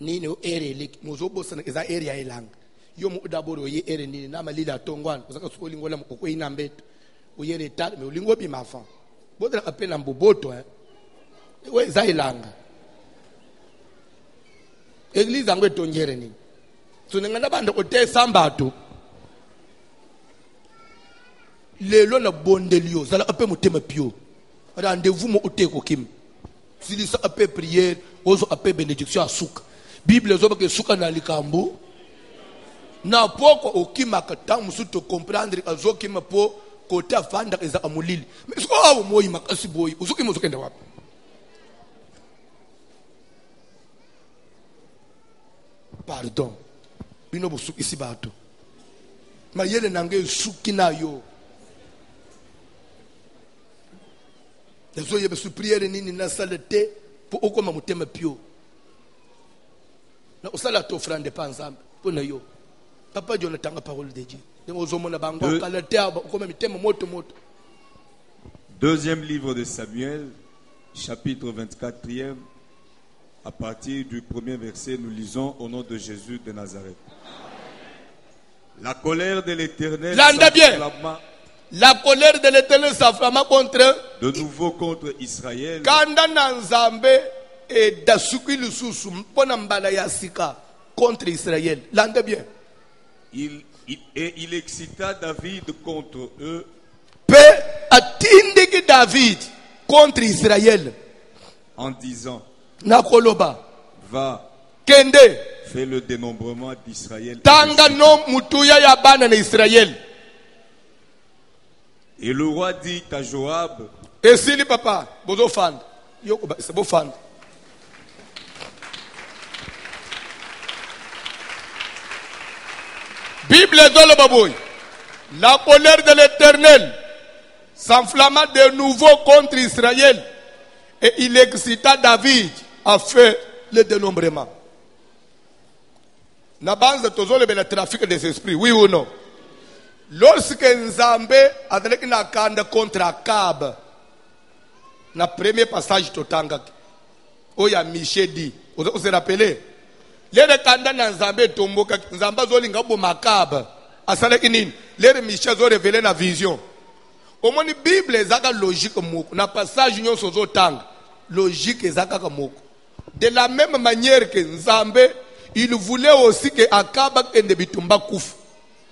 nini ere leki muzobosana eza area elanga yo mu daboro ye ere nini na malila tongwana kusaka sukoli ngola mukoko inambeto uyere tal me ulingo bimafa bodra apena mboboto we za elanga Église angwe tongere ni. So nengana bande ote sambato. Lelo na bondelio, zala ape mutema pio. Rendez-vous mo ote kokim. Si ça ape prière, ozo ape bénédiction à souk. Bible zo ke souka na likambo. Na poko okima kata musu to comprendre azo kima po côté afanda eza amulili. Mais so awo moyi makasi boy, uzuki muzukenda wapi? Pardon. Bino busuki si bato. Mayele nange suki na yo. Nazo yebe su prière nini na salete pour okoma mutema pio. Na osala to offrande pa nzambe pour na yo. Papa Jonathan la parole de Dieu. Deuxième livre de Samuel, chapitre 24e, à partir du premier verset, nous lisons au nom de Jésus de Nazareth. La colère de l'Éternel s'enflamma. La colère de l'Éternel s'enflamma contre de nouveau contre Israël. Kanda Nzambe et dasuki lususu mpona mbala ya sika contre Israël. L'entendez bien. Il excita David contre eux. Pe atindiki David contre Israël. En disant, Nakoloba. Va. Kende. Fais le dénombrement d'Israël. Tanga no mutuya ya bana na Israël. Et le roi dit à Joab. Et si le papa, bozo fan. Yo c'est beau fan. Bible dans le babouille. La colère de l'Éternel s'enflamma de nouveau contre Israël et il excita David à faire le dénombrement. Na base de toujours le trafic des esprits, oui ou non? Lorsque Nzambe avec na kanda contre Akab, na premier passage totanga, oya Miché dit, vous vous rappelez? Lere kanda na Nzambe tomboka Nzamba zolinga bo makaba asala kinini lere Miché zo révéler na vision omoni Bible ezaka logique moko na passage nyonso zo tanga logique ezaka ka moko de la même manière que Nzambe il voulait aussi que Akaba kende bitumba kufu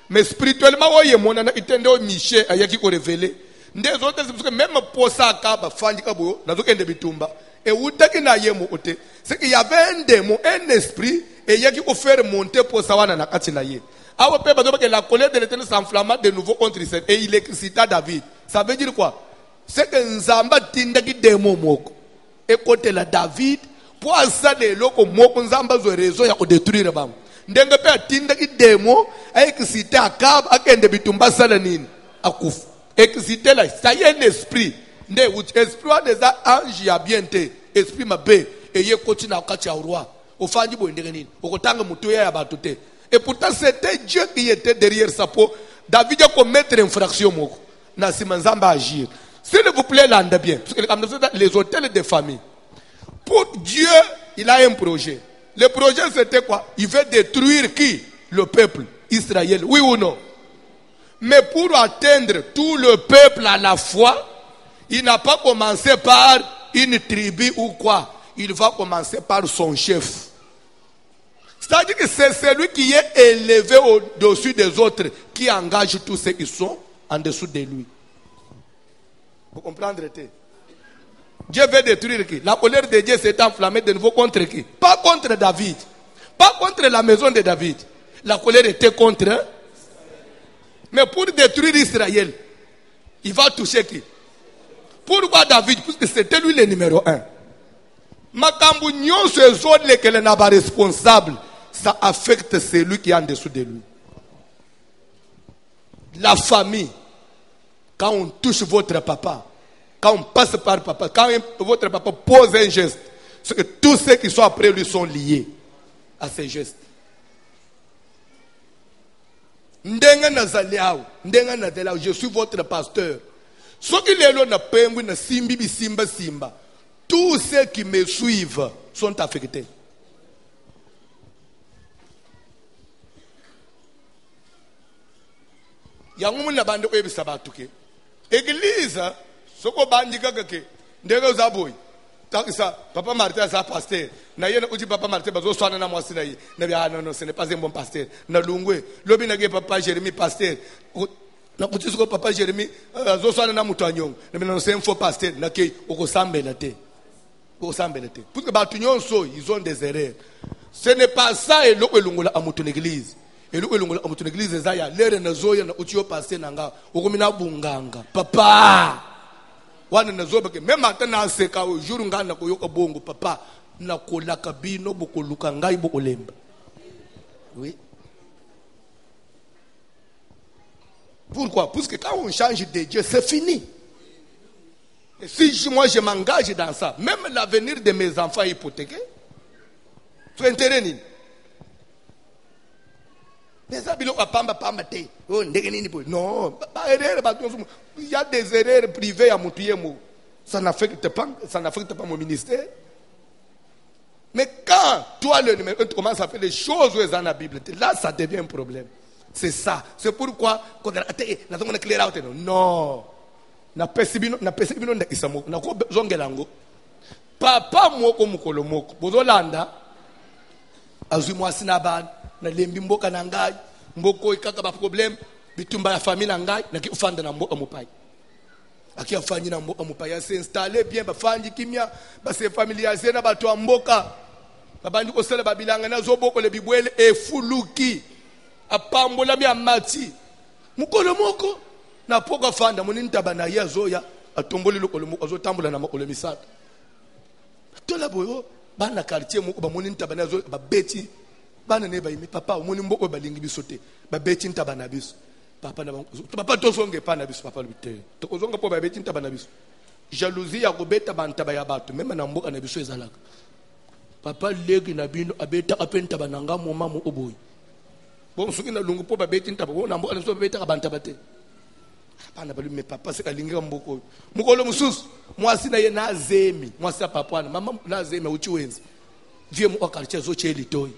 mais spirituellement oye monana itende o Miché ayaki ko révéler ndezo te même posa Akaba fandika boyo nazo kende bitumba. Et où est-ce na yemo ote? C'est qu'il y avait un démon, un esprit, et il y a qui peut faire monter pour savoir na kati na ye. Awa pe bazo que la colère de l'Éternel s'enflamma de nouveau contre Israël et il excita David. Ça veut dire quoi? C'est que Nzamba tindaki démon moko. Et côté la David pour ça de loko moko Nzamba zo raison ya ko détruire bam. Ndenge pe tindaki démon a excité Akab akende bitumba sala nini akufu. Excité là, ça y est un esprit. Nde esprit des anges ya bien te esprit mabe et ye koti na kati ya roi ofanji bo ndenge nini okotanga mutu ya bato te et pourtant c'était Dieu qui était derrière ça pour David a commettre infraction moko na sima Nzamba agir. S'il vous plaît l'ande bien parce que les hôtels de famille pour Dieu il a un projet. Le projet c'était quoi? Il veut détruire qui? Le peuple Israël, oui ou non? Mais pour atteindre tout le peuple à la fois, il n'a pas commencé par une tribu ou quoi. Il va commencer par son chef. C'est-à-dire que c'est celui qui est élevé au-dessus des autres qui engage tous ceux qui sont en dessous de lui. Vous comprenez? Dieu veut détruire qui? La colère de Dieu s'est enflammée de nouveau contre qui? Pas contre David. Pas contre la maison de David. La colère était contre. Mais pour détruire Israël, il va toucher qui? Pourquoi David? Parce que c'était lui le numéro 1. Makambu nyonso ezole lesquels n'a pas responsable, ça affecte celui qui est en dessous de lui. La famille, quand on touche votre papa, quand on passe par papa, quand votre papa pose un geste, c'est que tous ceux qui sont après lui sont liés à ces gestes. Ndenga nazaliao, ndenga nazaliao, je suis votre pasteur. Ceux qui les na pembu na simbi bi simba simba, tous ceux qui me suivent sont affectés. Yangumu na bande oyebisa batuke. Église soko bandi kakake ndenge uzaboy. Papa Martin sa pasteur. Na yena uti Papa Martin bazo swana na mwasi na yi. Na bia non, ce n'est pas un bon pasteur. Na lungwe. Lobi na ge Papa Jérémie pasteur. Na uti suko Papa Jérémie bazo swana na mutu anyong. Na bia non c'est un faux pasteur. Na ke okosambela te. Okosambela te. Parce que batu nyonso ils ont des erreurs. Ce n'est pas ça et loko elungola amutu l'église. Et loko elungola amutu l'église ezaya lere na zoya na uti yo pasteur nanga. Okomina bunganga. Papa wana nazoba ke même ata na seka o jour ngana ko yoka bongo papa na kolaka bino bokoluka ngai bokolemba. Oui. Pourquoi? Parce que quand on change de Dieu, c'est fini. Et si moi je m'engage dans ça, même l'avenir de mes enfants est hypothéqué. Tu intérêt ni. Mais ça bilo pamba te. Oh ndenge nini po. Non, il y a des erreurs privées à Moutouémo. Ça n'affecte pas mon ministère. Mais quand toi le numéro tu commences à faire les choses où dans la Bible, là ça devient un problème. C'est ça. C'est pourquoi non. Na pesibino nda isamo na ko zongelango. Papa moko mukolo moko. Bozolanda azwi mwasi na bana na lembi mboka na ngai mboko ikaka ba problème bitumba ya famille na ngai na ki ufanda na mboka mopai aki afanyi na mboka mopai se installer bien ba fanji kimia ba se familiariser na bato ya mboka babandi ko sala babilanga na zoboko le bibwele efuluki apambola bya mati mukolo moko na poka fanda munini tabana ya zoya atomboli lokolo moko azotambola na makolo misata tola boyo bana quartier moko ba moni ntabana zo ba beti bana ne ba yimi papa moni mboko ba lingi bisote ba beti ntabana biso papa na papa to songe pa na biso papa lubite to kozonga po ba beti ntabana biso jalousie ya kobeta bantaba ya bato même na mboka na biso ezalaka papa legi na bino abeta apenta bananga moma mo oboyi bon soki na lungu po ba beti ntaba na mboka na biso beta ka bantaba te bana ba lume papa se ka linga mboko mukolo mususu mwasi na ye na zemi mwasi ya papa na mama na zemi uchi wenzi vie mu akarche zo cheli toy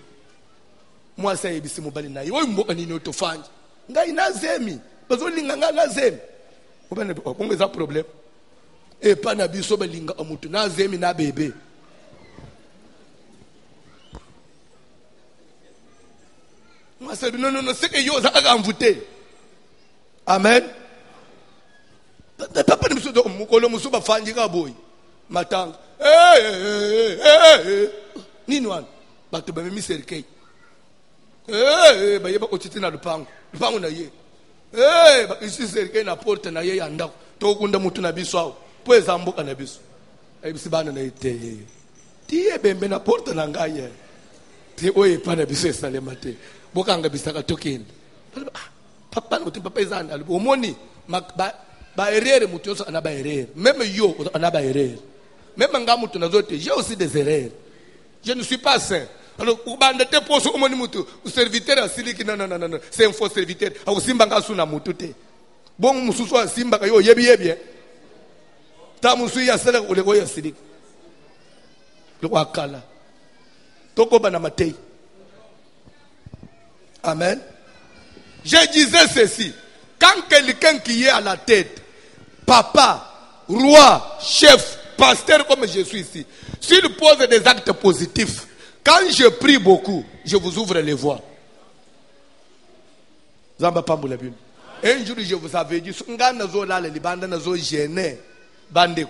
mwasi ya bisi mobali na ye oyi mboka nini otofanya ngai na zemi bazolinga nga na zemi obana kongeza problem e pa na biso balinga amutu na zemi na bebe mwasi non c'est que yo za aka mvute amen. Papa ni msudo mukolo musuba fanji ka boy matanga nini wana bato ba mimi serikei ba yeba otiti na lupango na ye ba isi serikei na porte na ye ya ndako to kunda mutu na biso awo po ezambuka na biso ebisi bana na ite tie bembe na porte na ngaye te oye pa na biso esalema te bokanga bisaka tokende papa no te papa ezana omoni ba erreur mutu yoso ana ba erreur même yo ana ba erreur même nga mutu nazote j'ai aussi des erreurs je ne suis pas saint alors ubanda te poso omoni mutu serviteur asiliki non c'est un faux serviteur au simba nga suna mutu te bon mususu asimba yo yebi ta musu ya sala ole ko yasiliki le wakala toko bana matei amen. Je disais ceci, quand quelqu'un qui est à la tête, papa, roi, chef, pasteur comme je suis ici, s'il pose des actes positifs, quand je prie beaucoup, je vous ouvre les voies. Zamba pambu la bune. Un jour je vous avais dit, nga nazo la le libanda nazo gêner bande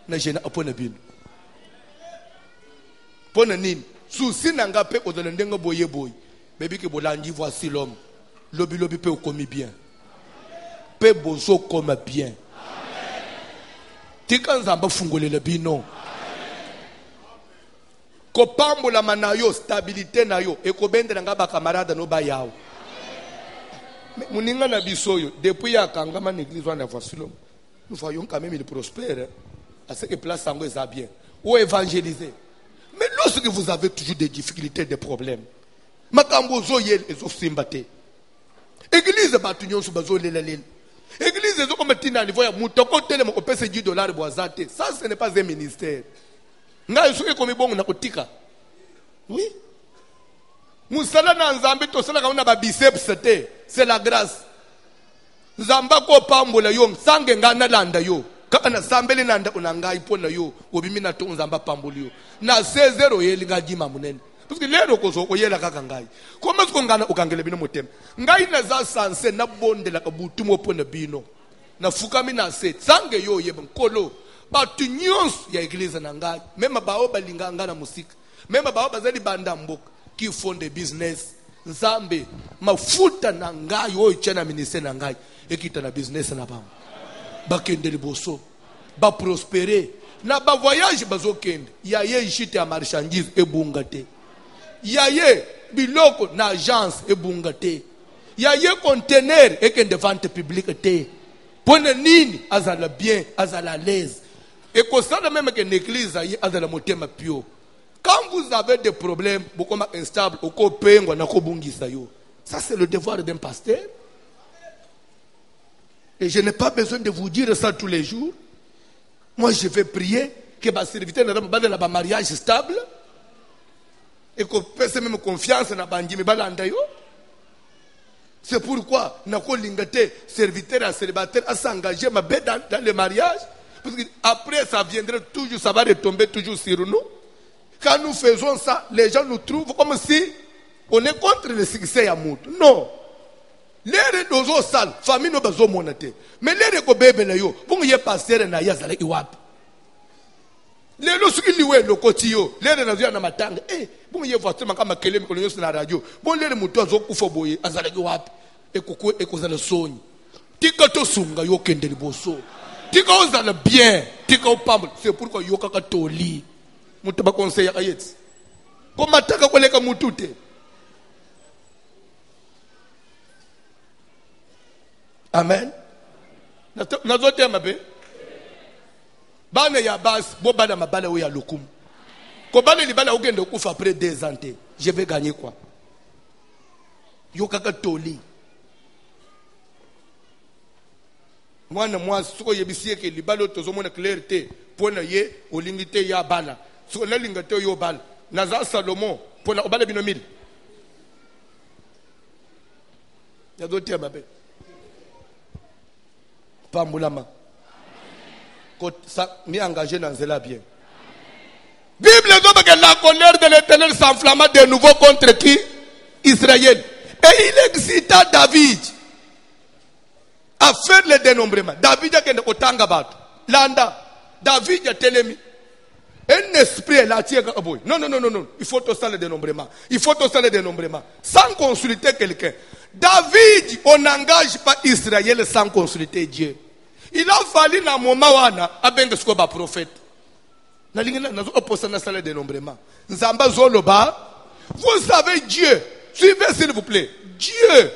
na gêner apona bune. Pona nini? Souci nanga pe ko de ndenga boye boy. Baby que bolandi voici l'homme. Lobi peut commis bien. Peut bozo comme bien. Tika nzamba fungole le bino. Ko pambola manayo stabilité na yo e ko bende nga ba camarade no ba yawo. Muninga na bisoyo depuis ya kangama l'église wana voici l'homme. Nous voyons quand même il prospère. À ce que place sango est bien. Ou évangéliser. Mais lorsque vous avez toujours des difficultés, des problèmes. Makambo zo yel ezo simbate. Église batu nyonso bazo lelelele. Église ezo comme tina niveau ya mutoko telemo ko pesa $10 boazate. Ça ce n'est pas un ministère. Nga yesu ekomi bongo na kotika. Oui. Musala na nzambe to sala kauna ba biceps te. C'est la grâce. Nzamba ko pambola yo sange nga na landa yo. kaka na sambeli na nda unangai pona yo obimi na to nzamba pambuli yo na 16 yeli ngajima munene parce que lero kozo oyela kaka ngai koma sikongana ukangele bino motema ngai na za sanse na bonde la kabutu mo pona bino na fukami na set sange yo yebe nkolo batu nyons ya eglise na ngai mema bao balinganga na musika mema bao bazali banda mboka ki fonde business nzambe mafuta na ngai oyo chana ministère na ngai ekita na business na bam bakende liboso ba prospérer na ba voyage bazokende ya ye jite ya marchandise ebunga te ya ye biloko na agence ebunga te ya ye conteneur ekende vente publique te pone nini azala bien azala à l'aise et constate même que l'église a azala motema pio quand vous avez des problèmes beaucoup instable oko pengwa na ko bungisa yo ça c'est le devoir d'un pasteur. Et je n'ai pas besoin de vous dire ça tous les jours. Moi, je vais prier que ma serviteur ne pas dans un mariage stable et qu'on puisse même confiance dans bandimi balanda yo. C'est pourquoi nako lingate serviteur à célibataire à s'engager ma bête dans le mariage parce que après ça viendrait toujours, ça va retomber toujours sur nous. Quand nous faisons ça, les gens nous trouvent comme si on est contre le succès à monde. Non. Lere dozo sal famille no bazo monate mais lere ko bebe na yo bungu ye pasteur na ya zala iwapi lelo sukiliwe lokoti yo lere na zo na matanga bungu ye voiture makama kelemi ko nyoso na radio bon lere mutu azo kufa boye azala iwapi ekoko ekozala sonyi tika to sunga yo kende liboso tika ozala bien tika opambo c'est pourquoi yo kaka toli mutu ba conseiller ayeti ko mataka koleka mutu te. Amen. Nazote mabe. Bana ya bas, bo bana mabala ou ya lokum. Ko bana li bana ogende okufa après 2 ans. Je vais gagner quoi? Yo kaka toli. Moi soko yebisie ke li balo tozomona clarté pona ye olingite ya bala. So la lingate yo bala. Naza Salomon pona obala bino 1000. Nazote mabe. Pas moulama. Ça m'y engagé dans cela bien. Bible dit que la colère de l'Éternel s'enflamma de nouveau contre qui? Israël. Et il excita David à faire le dénombrement. David a été au Tangabat. Landa. David a telemi. Un esprit là tient. Non. Il faut tout ça le dénombrement. Sans consulter quelqu'un. David, on n'engage pas Israël sans consulter Dieu. Il a fallu dans moment wana abenga skoba prophète. Na lingina nazo oposa na salle de dénombrement. Nzamba zoloba. Vous savez Dieu. Suivez s'il vous plaît. Dieu,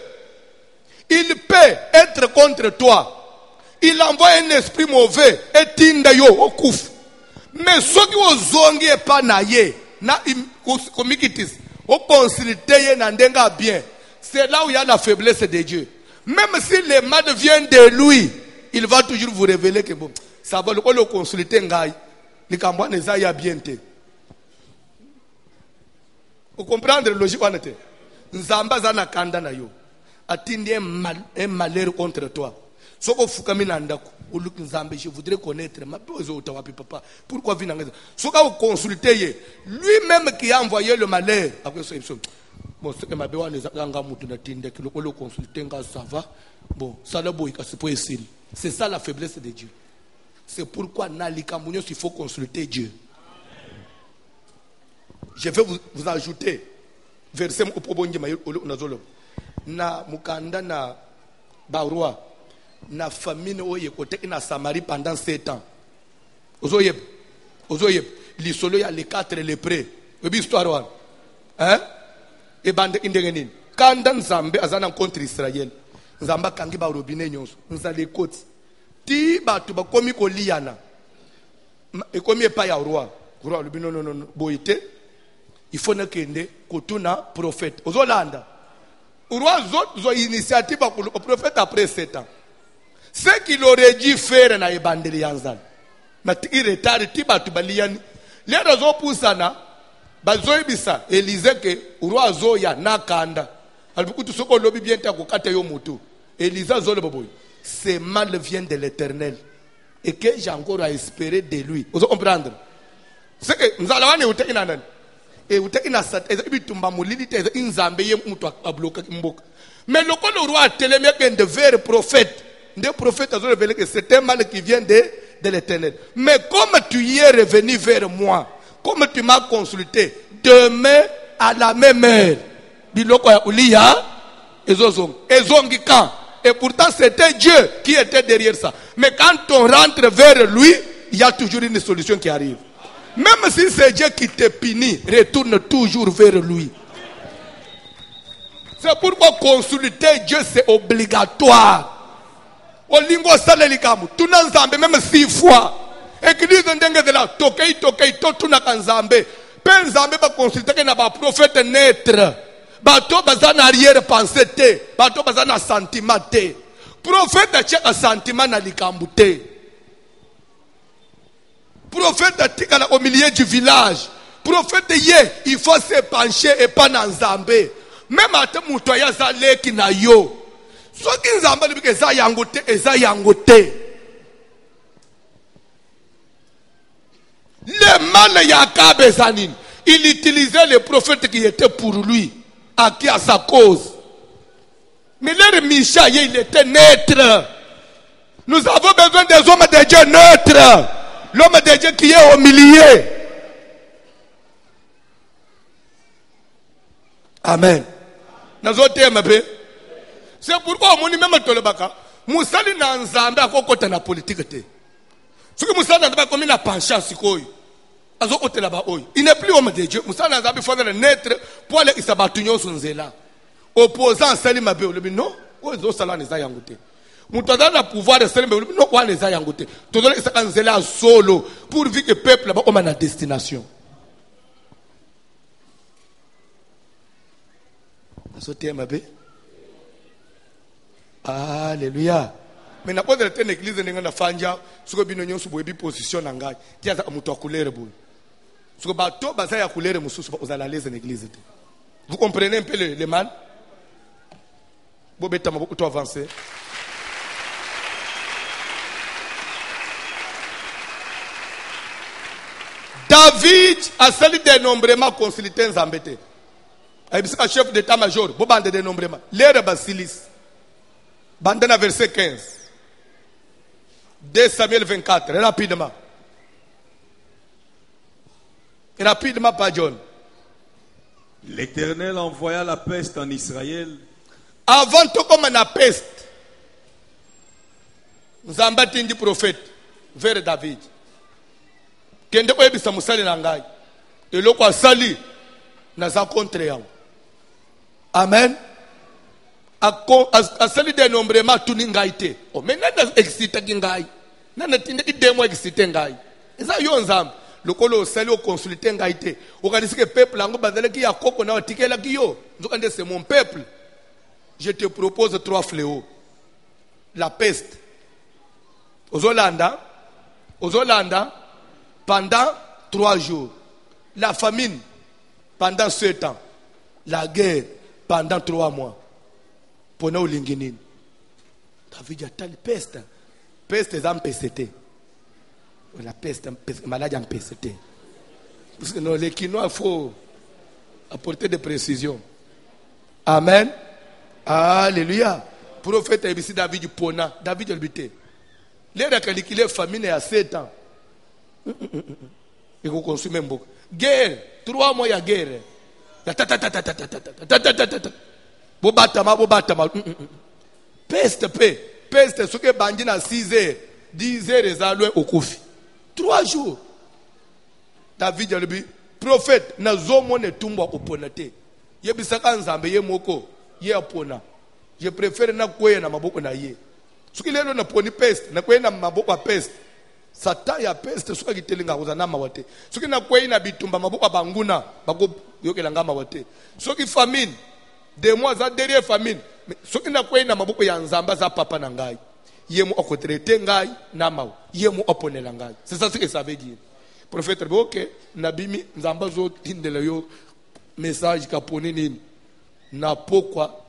il peut être contre toi. Il envoie un esprit mauvais et tinda yo okuf. Mais ceux qui ont zongi et pas naye na komikitis au consulter na ndenga bien. C'est là où il y a la faiblesse de Dieu. Même si le mal vient de lui, il va toujours vous révéler que bon, ça va le consulter ngai. Ni kambwa neza ya bien te. Vous comprenez la logique en été? Nzamba zana kanda na yo. Atindi un malheur contre toi. Soko fukami na ndako. Uluki nzambe, je voudrais connaître ma besoin utawapi papa. Pourquoi vina ngeza? Soka vous consulter lui-même qui a envoyé le malheur. Après ça, bon, ce que ma bewa neza nganga mutu na tinde ki le consulter nga ça va. Bon, ça la boy ka c'est pas ici. C'est ça la faiblesse de Dieu. C'est pourquoi il faut consulter Dieu. Je vais vous ajouter verset au probongi nazolo na mukanda na barua na famine oye kote na Samarie pendant 7 ans. Ozoyeb lisolo ya les 4 lépreux. Obi histoire wan. Hein? Et bande indengenin. Kanda nzambe azana contre Israël. Nzamba kangi ba robinet nyonso. Nzale koti. Ti batu bakomi koliana. Ekomi epa ya roi. Roi lubi non boite. Il faut na kende kotuna prophète. Ozolanda. Roi zo initiative pour le prophète après 7 ans. Ce qu'il aurait dû faire na ebandeli yanzana. Mais il retard ti batu baliani. Les raisons pour ça na bazoibisa Élisée que roi zoya na kanda. Albukutu soko lobi bien ta ko kate yo moto. Élisée zolo boboy. Ce mal vient de l'Éternel. et que j'ai encore à espérer de lui. Vous comprenez? C'est que nous allons voir où ina et où ina sat et bitumba mulili te inzambe yem mutu abloka mboka. Mais le roi Télémé de vers prophète, des prophètes ont révélé que c'est un mal qui vient de l'Éternel. Mais comme tu y es revenu vers moi, comme tu m'as consulté, demain à la même heure, biloko ya ulia ezozong ezongikan. Et pourtant c'était Dieu qui était derrière ça. Mais quand on rentre vers lui, il y a toujours une solution qui arrive. Même si c'est Dieu qui te punit, retourne toujours vers lui. C'est pourquoi consulter Dieu c'est obligatoire. Olingo salelikamu, tunanzambe même 6 fois. Église ndenge de la tokei totuna kanzambe. Penzambe ba consulter na ba prophète naître. Bato bazana arrière pensée te, bato bazana sentiment te. Prophète tcheka sentiment na likambu te. Prophète tika au milieu du village. Prophète ye, il faut se pencher et pas dans Zambé. Même à te moutoya zale ki na yo. So ki Zambé li bike za yangote et za yangote. Le mal Yakabe Zanin, il utilisait les prophètes qui étaient pour lui, à qui à sa cause. Mais leur Micha, il était neutre. Nous avons besoin des hommes de Dieu neutres. L'homme de Dieu qui est au milieu. Amen. C'est pourquoi on dit même Tolobaka, Moussali na nzambe akokota na politique te. Ce que Moussali na comme na penchant sikoyi. Azokota la ba oyi. Il n'est plus homme de Dieu. Moussali na nzambe faut naître pour aller isabatunyo sunzela. Opposant sali mabe olobi non, ozo sala neza yangote. Moutada na pouvoir de sali mabe olobi non kwa neza yangote. Todole isaka nzela solo pour vivre que peuple là-bas comme na destination. Azote mabe. Alléluia. Mais n'a pas de une église n'engana fanja, ce que binonyo su boebi position nangai. Dia za muto couleur boy. Ce que bato baza ya couleur mususu aux à l'aise en église. Vous comprenez un peu le mal? Bobeta maboko to avancer. David a sali dénombrement consulté Nzambete. Aibisika chef d'état-major, bobande dénombrement. L'air basilis. Bandana verset 15. 2 Samuel 24. Rapidement. Rapidement, pas John. L'Éternel envoya la peste en Israël. Avant tout comme la peste, nous avons battu un prophète vers David. Kende ko ebisa musali na ngai. Eloko asali na za contre yango. Amen. Asali dénombrement tuni ngai te. O mais nana excité ngai. Nana tinde idemo excité ngai. Eza yo nzambe. Lokolo osali o consulter ngai te. Okanisi ke peuple lango bazale ki yakoko na otikela ki yo. Nzokande c'est mon peuple. Je te propose 3 fléaux. La peste. Ozolanda pendant 3 jours. La famine pendant 7 ans. La guerre pendant 3 mois. Pona ulinginini. David a tali peste. Peste est en PCT. La peste, maladie en PCT. Parce que non, les Quinois, il faut apporter des précisions. Amen. Alléluia. Prophète ici David Pona. David Olbité. L'air a calculé famine à 7 ans. Et vous consommer beaucoup. Guerre. 3 mois, il y a guerre. Bobatama. Peste, peste, ce que bandit à 6 heures, 10 heures, les alloués au Kofi. 3 jours. David a dit, prophète, na zomo ne tumba oponate. Yebisaka nzambe ye moko, ye apona. Je préfère na kweye na maboko na ye. Ce qui est là, na poni peste, na kweye na maboko a peste. Satan ya peste, ce qui est là, na mawate. Ce qui na kweye na bitumba maboko banguna, bako yokelanga mawate. Ce qui famine. 2 mois za derrière famine. Mais ce qui n'a pas na maboko ya nzamba za papa na ngai. Yemu okotrete ngai na mawu. Yemu oponela ngai. C'est ça ce que ça veut dire. Prophète OK, nabimi nzamba zo tindela yo message ka poni nini. Na pourquoi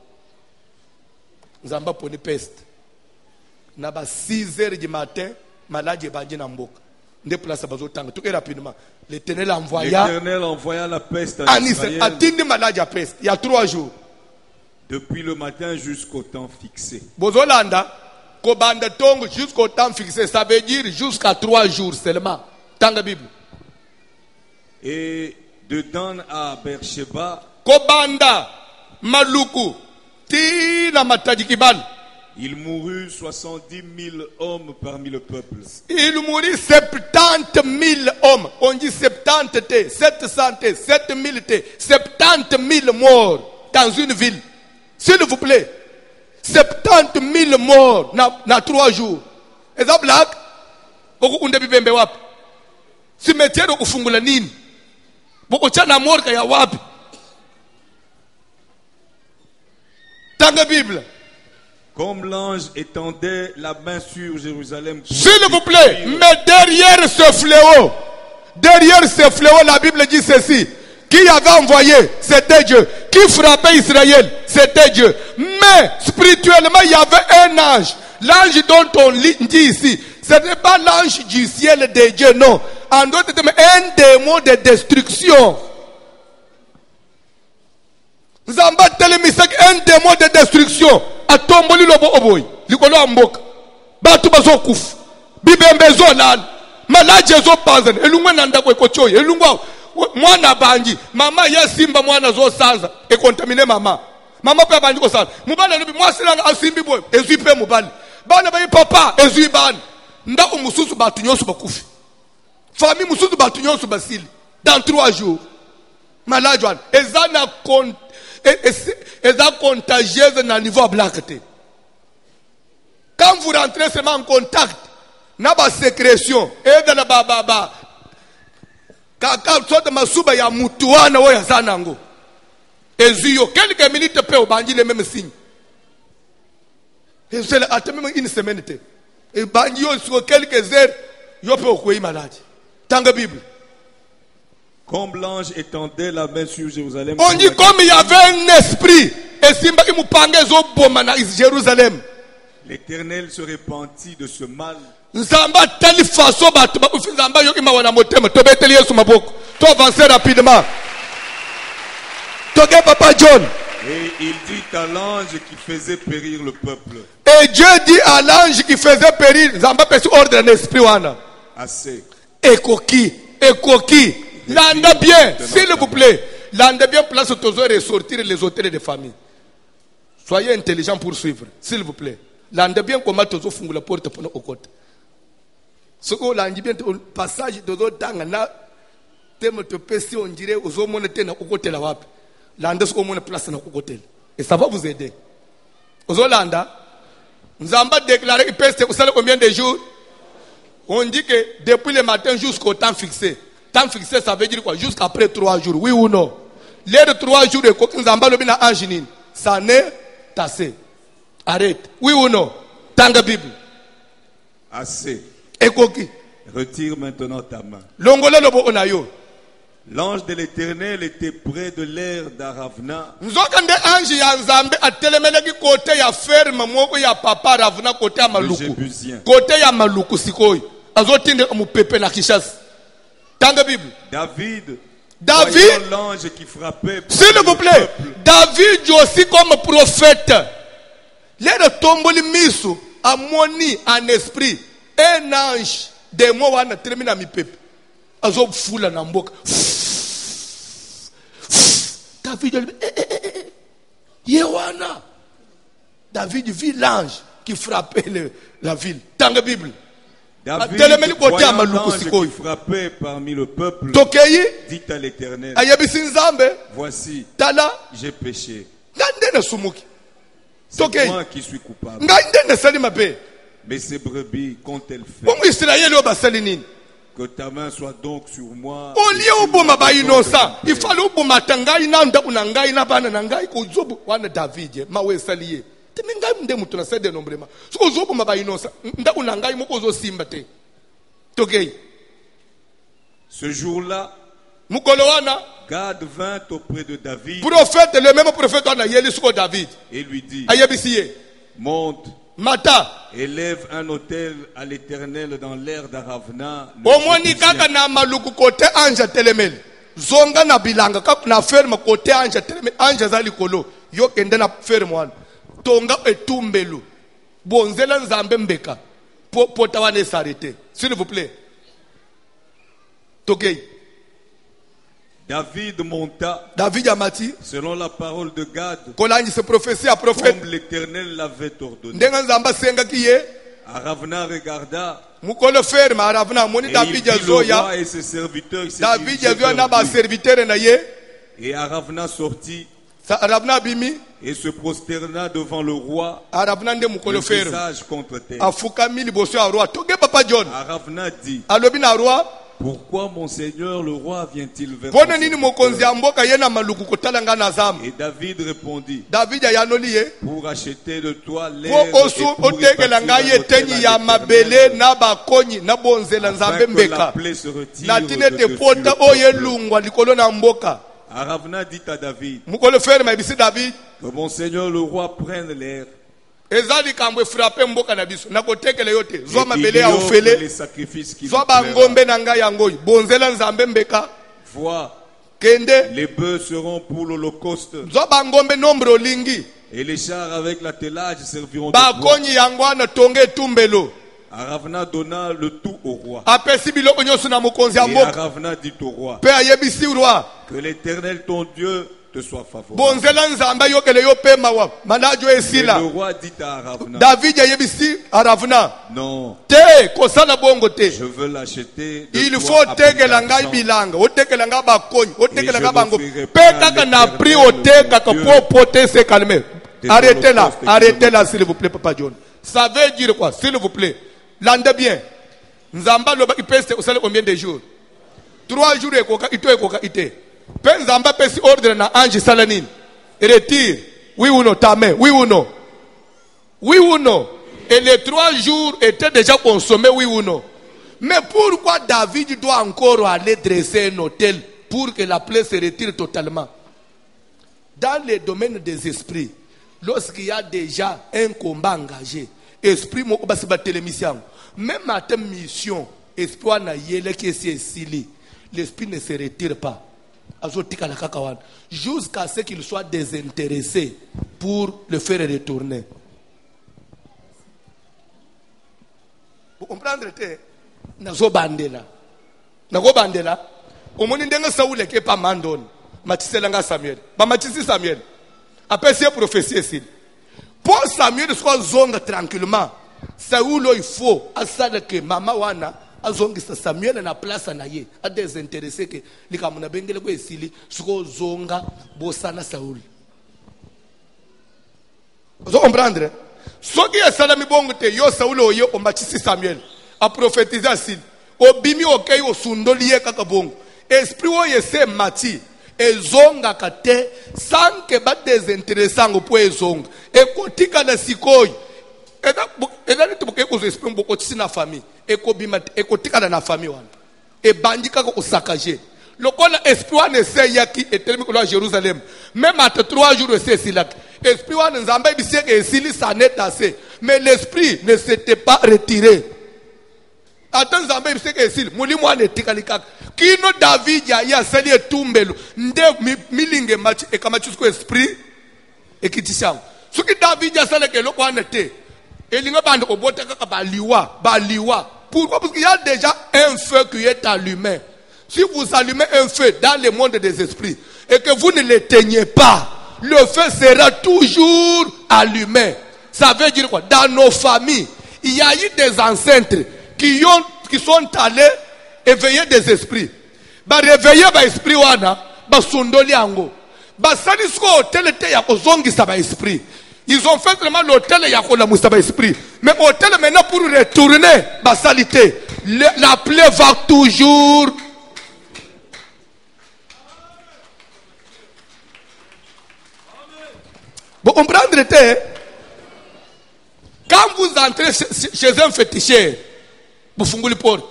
nzamba poni peste. Na ba 6 heures du matin maladi ebandi na mboka nde place bazotanga toke rapidement. L'Éternel envoya la peste en Israël. Atindi maladi ya peste il y a 3 jours. Depuis le matin jusqu'au temps fixé. Bozolanda kobanda tongo jusqu'au temps fixé, ça veut dire jusqu'à 3 jours seulement. Tanga Bible. Et de Dan à Beersheba, kobanda maluku ti na matadi kibali. Il mourut 70 000 hommes parmi le peuple. Il mourut 70 000 hommes. On dit 70 T, 700 T, 7000 T, 70 000 morts dans une ville. S'il vous plaît. 70 000 morts na 3 jours. Et ça blague. Boko unde bibembe wapi. Cimetière kufungula nini. Boko chana morka ya wapi. Tanga Bible. Comme l'ange étendait la main sur Jérusalem. S'il vous plaît, mais derrière ce fléau, la Bible dit ceci. Qui avait envoyé, c'était Dieu. Qui frappait Israël, c'était Dieu. Mais spirituellement, il y avait un ange. L'ange dont on dit ici, ce n'est pas l'ange du ciel de Dieu, non. En d'autres termes, un démon de destruction. Zamba telemisak, un démon de destruction. Atomboli lobo oboy likolo amboka batu bazokuf bibembe zolala malaje zopanzana elungwe nanda kwekochoyo elungwa mwana banji mama ya simba mwana zosanza ekontamine mama pe banji ko sana mubana lobi mwasilanga asimbi boy ezipe mubali bana bayi papa ezibana nda umususu batu nyoso bakufi fami mususu batu nyoso basili dans 3 jours malaje wana ezana est contagieuse dans le niveau black. Quand vous rentrez seulement en contact, n'a pas sécrétion, et de la baba, kaka soit masuba ya mutuana wa zanango. Et zuyo, quelques minutes peu au bandit les mêmes signes. Et c'est à même une semaine. Et bandit sur quelques heures, yo peut au malade. Tanga Bible. Comme l'ange étendait la main sur Jérusalem. On dit comme il y avait un esprit. Et Simba qui moupange zo bomana Jérusalem. L'Éternel se repentit de ce mal. Nzamba telle façon batuma ufizamba yo ima wana motema to beteli Yesu maboko. To avancer rapidement. Toge Papa John. Et il dit à l'ange qui faisait périr le peuple. Et Dieu dit à l'ange qui faisait périr Nzamba pesi ordre en esprit wana. Assez. Ekoki. L'anda bien, s'il vous plaît. L'anda bien place aux et sortir les hôtels de famille. Soyez intelligents pour suivre, s'il vous plaît. L'anda bien comment tous font la porte pour nos côtés. Ce qu'on l'a dit bien, le passage de l'autre temps, thème de PC, on dirait aux hommes monnaie na côté la wap. L'anda au monde place na côté. Et ça va vous aider. Aux Hollanda, nous avons déclaré que peste, vous savez combien de jours? On dit que depuis le matin jusqu'au temps fixé. Temps fixé, ça veut dire quoi? Jusqu'après 3 jours. Oui ou non? Les 3 jours de Kokinzamba Lobina Anginine. Ça n'est tassé. Arrête. Oui ou non? Tanga Bible. Assez. Et Koki. Retire maintenant ta main. Longola Lobo Onayo. L'ange de l'Éternel était près de l'aire d'Aravna. Nzokande ange ya Nzambe atelemeleki côté ya ferme moko ya papa Ravna côté ya Maluku. Côté ya Maluku sikoyi. Azotinde mupepe na Kishasa. Tanga Bible. David, l'ange qui frappait. S'il vous plaît, David aussi comme prophète. Les tomboli misu amoni en esprit un ange de moi wana termina mi pepe. Azo fula na mboka. David Yewana. David vit l'ange qui frappait la ville. Tanga Bible. David, voyant l'ange qui frappait parmi le peuple, dit à l'Éternel, voici, j'ai péché. C'est moi qui suis coupable. Mais ces brebis, qu'ont-elles fait? Que ta main soit donc sur moi. Il fallait David, ce jour-là, Gad vint auprès de David. Prophète, le même prophète David. Et lui dit, monte Mata. Élève un autel à l'Éternel dans l'air d'Aravna. Omoni kaka na maluku kote anja telemel. Zonga na bilanga kaka na ferme kote anja telemel. Anja zali kolo. Yo kende na ferme wana. Tonga etumbelu. Bonzela nzambe mbeka. Pota wane s'arrêter. S'il vous plaît. Tokei. David monta, David Amati, selon la parole de Gad, comme l'Éternel l'avait ordonné. Aravna regarda, et il vit le roi et ses serviteurs. Et Aravna sortit et se prosterna devant le roi, le visage contre terre. Aravna dit, pourquoi mon Seigneur le roi vient-il vers moi? Et David répondit, pour acheter de toi l'air et pour répartir la afin que la plaie se retire de dessus. Aravna dit à David, que mon Seigneur le roi prenne l'air. Et il les sacrifices qui vois, les bœufs seront pour l'holocauste et les chars avec l'attelage serviront de bois. Aravna donna le tout au roi. Et Aravna dit au roi, que l'Éternel ton Dieu te soit favorable. Et le roi dit à Aravna, non, je veux l'acheter. Il faut tekelanga bilanga, otekelanga bakonyi, otekelanga bango. Peka na prix oteka pour porter se calmer. Arrêtez là s'il vous plaît Papa John. Ça veut dire quoi s'il vous plaît? Landez bien. Nzamba loba ipeste usale combien de jours? 3 jours ekoka ite. Penzamba pesi ordre na ange salanin. Retire. Oui ou non, ta main. Oui ou non? Oui ou non? Et les 3 jours étaient déjà consommés, oui ou non? Mais pourquoi David doit encore aller dresser un hôtel pour que la plaie se retire totalement? Dans les domaines des esprits, lorsqu'il y a déjà un combat engagé, esprit moko basi ba télémission, même à ta mission, esprit na yele qui est sili, l'esprit ne se retire pas. Jusqu'à ce qu'il soit désintéressé pour le faire retourner. Vous comprenez? Nazo bandela. Omoni ndenga Saoul ke pa mandon. Matiselanga Samuel. Ba matisi Samuel. Après ces prophéties ici. Pour Samuel soit zonga tranquillement. Saoul il faut asala que mama wana azongisa Samuel na place na ye a désintéressé que likamuna bengele ko esili suko zonga bosana Saoul. Vous comprenez? Soki esala mibongo te yo Saoul oyo omatisi Samuel a prophétiser asili obimi okei osundoli ye kaka bongo esprit oyo ese mati ezonga kate sans que ba désintéressango po ezonga ekotika na sikoyo eza nitubuke kuzo esprit mboko tsina famille ekobima ekotika na famille wana e bandika ko saccager lokola esprit wana ese yaki etelemi ko Jérusalem même à 3 jours c'est silak esprit wana nzamba biseke esili saneta assez mais l'esprit ne s'était pas retiré. Attends nzamba biseke esili mulimu wana etikalikaka kino David ya sali etumbelo nde milinge match e kama chusko esprit ekitishango suki David ya sali ke loko wana te elinga bande obota kaka baliwa. Pourquoi? Parce qu'il y a déjà un feu qui est allumé. Si vous allumez un feu dans le monde des esprits et que vous ne l'éteignez pas, le feu sera toujours allumé. Ça veut dire quoi? Dans nos familles, il y a eu des ancêtres qui sont allés éveiller des esprits. Ba réveiller ba esprit wana, ba sondoli ango. Ba salisko hotel te ya kozongisa ba esprit. Ils ont fait vraiment l'hôtel Yakola Moustaba Esprit. Mais l'hôtel maintenant pour retourner ma salité. La plaie va toujours. Vous comprenez? Quand vous entrez chez un féticheur, vous fungez la porte.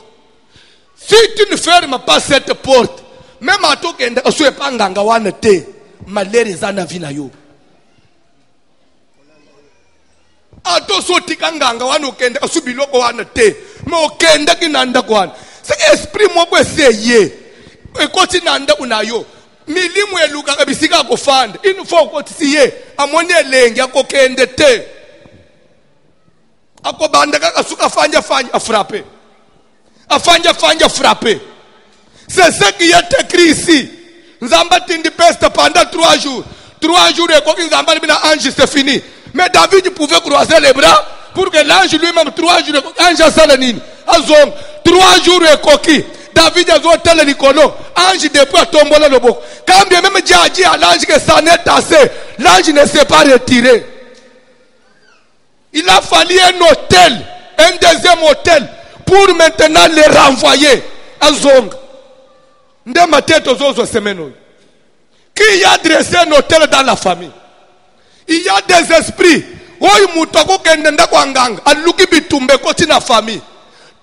Si tu ne fermes pas cette porte, même à tout le monde, tu ne pas nganga te malheur est en vie na yo. Ato soti kanganga wana okende kasubiloko wana te. Me okende kinanda kwana. C'est esprit moko eseye. Ekoti nanda unayo. Milimu eluka kabisika kofanda. Inufo okoti siye. Amoni elenge akokende te. Akobanda kasuka fanya frappe. Afanya frappe. C'est ce qui est écrit ici. Nzamba tindi peste pendant 3 jours. 3 jours et quoi Nzamba bina ange c'est fini. Mais David pouvait croiser les bras pour que l'ange lui-même 3 jours ange salanine. Azong 3 jours et coquille. David a zoté le Nicolo. Ange depuis tomber le bok. Quand bien même Dieu a dit à l'ange que ça n'est assez, l'ange ne s'est pas retiré. Il a fallu un hôtel, un deuxième hôtel, pour maintenant les renvoyer à Zong. Qui a dressé un hôtel dans la famille? Il y a des esprits.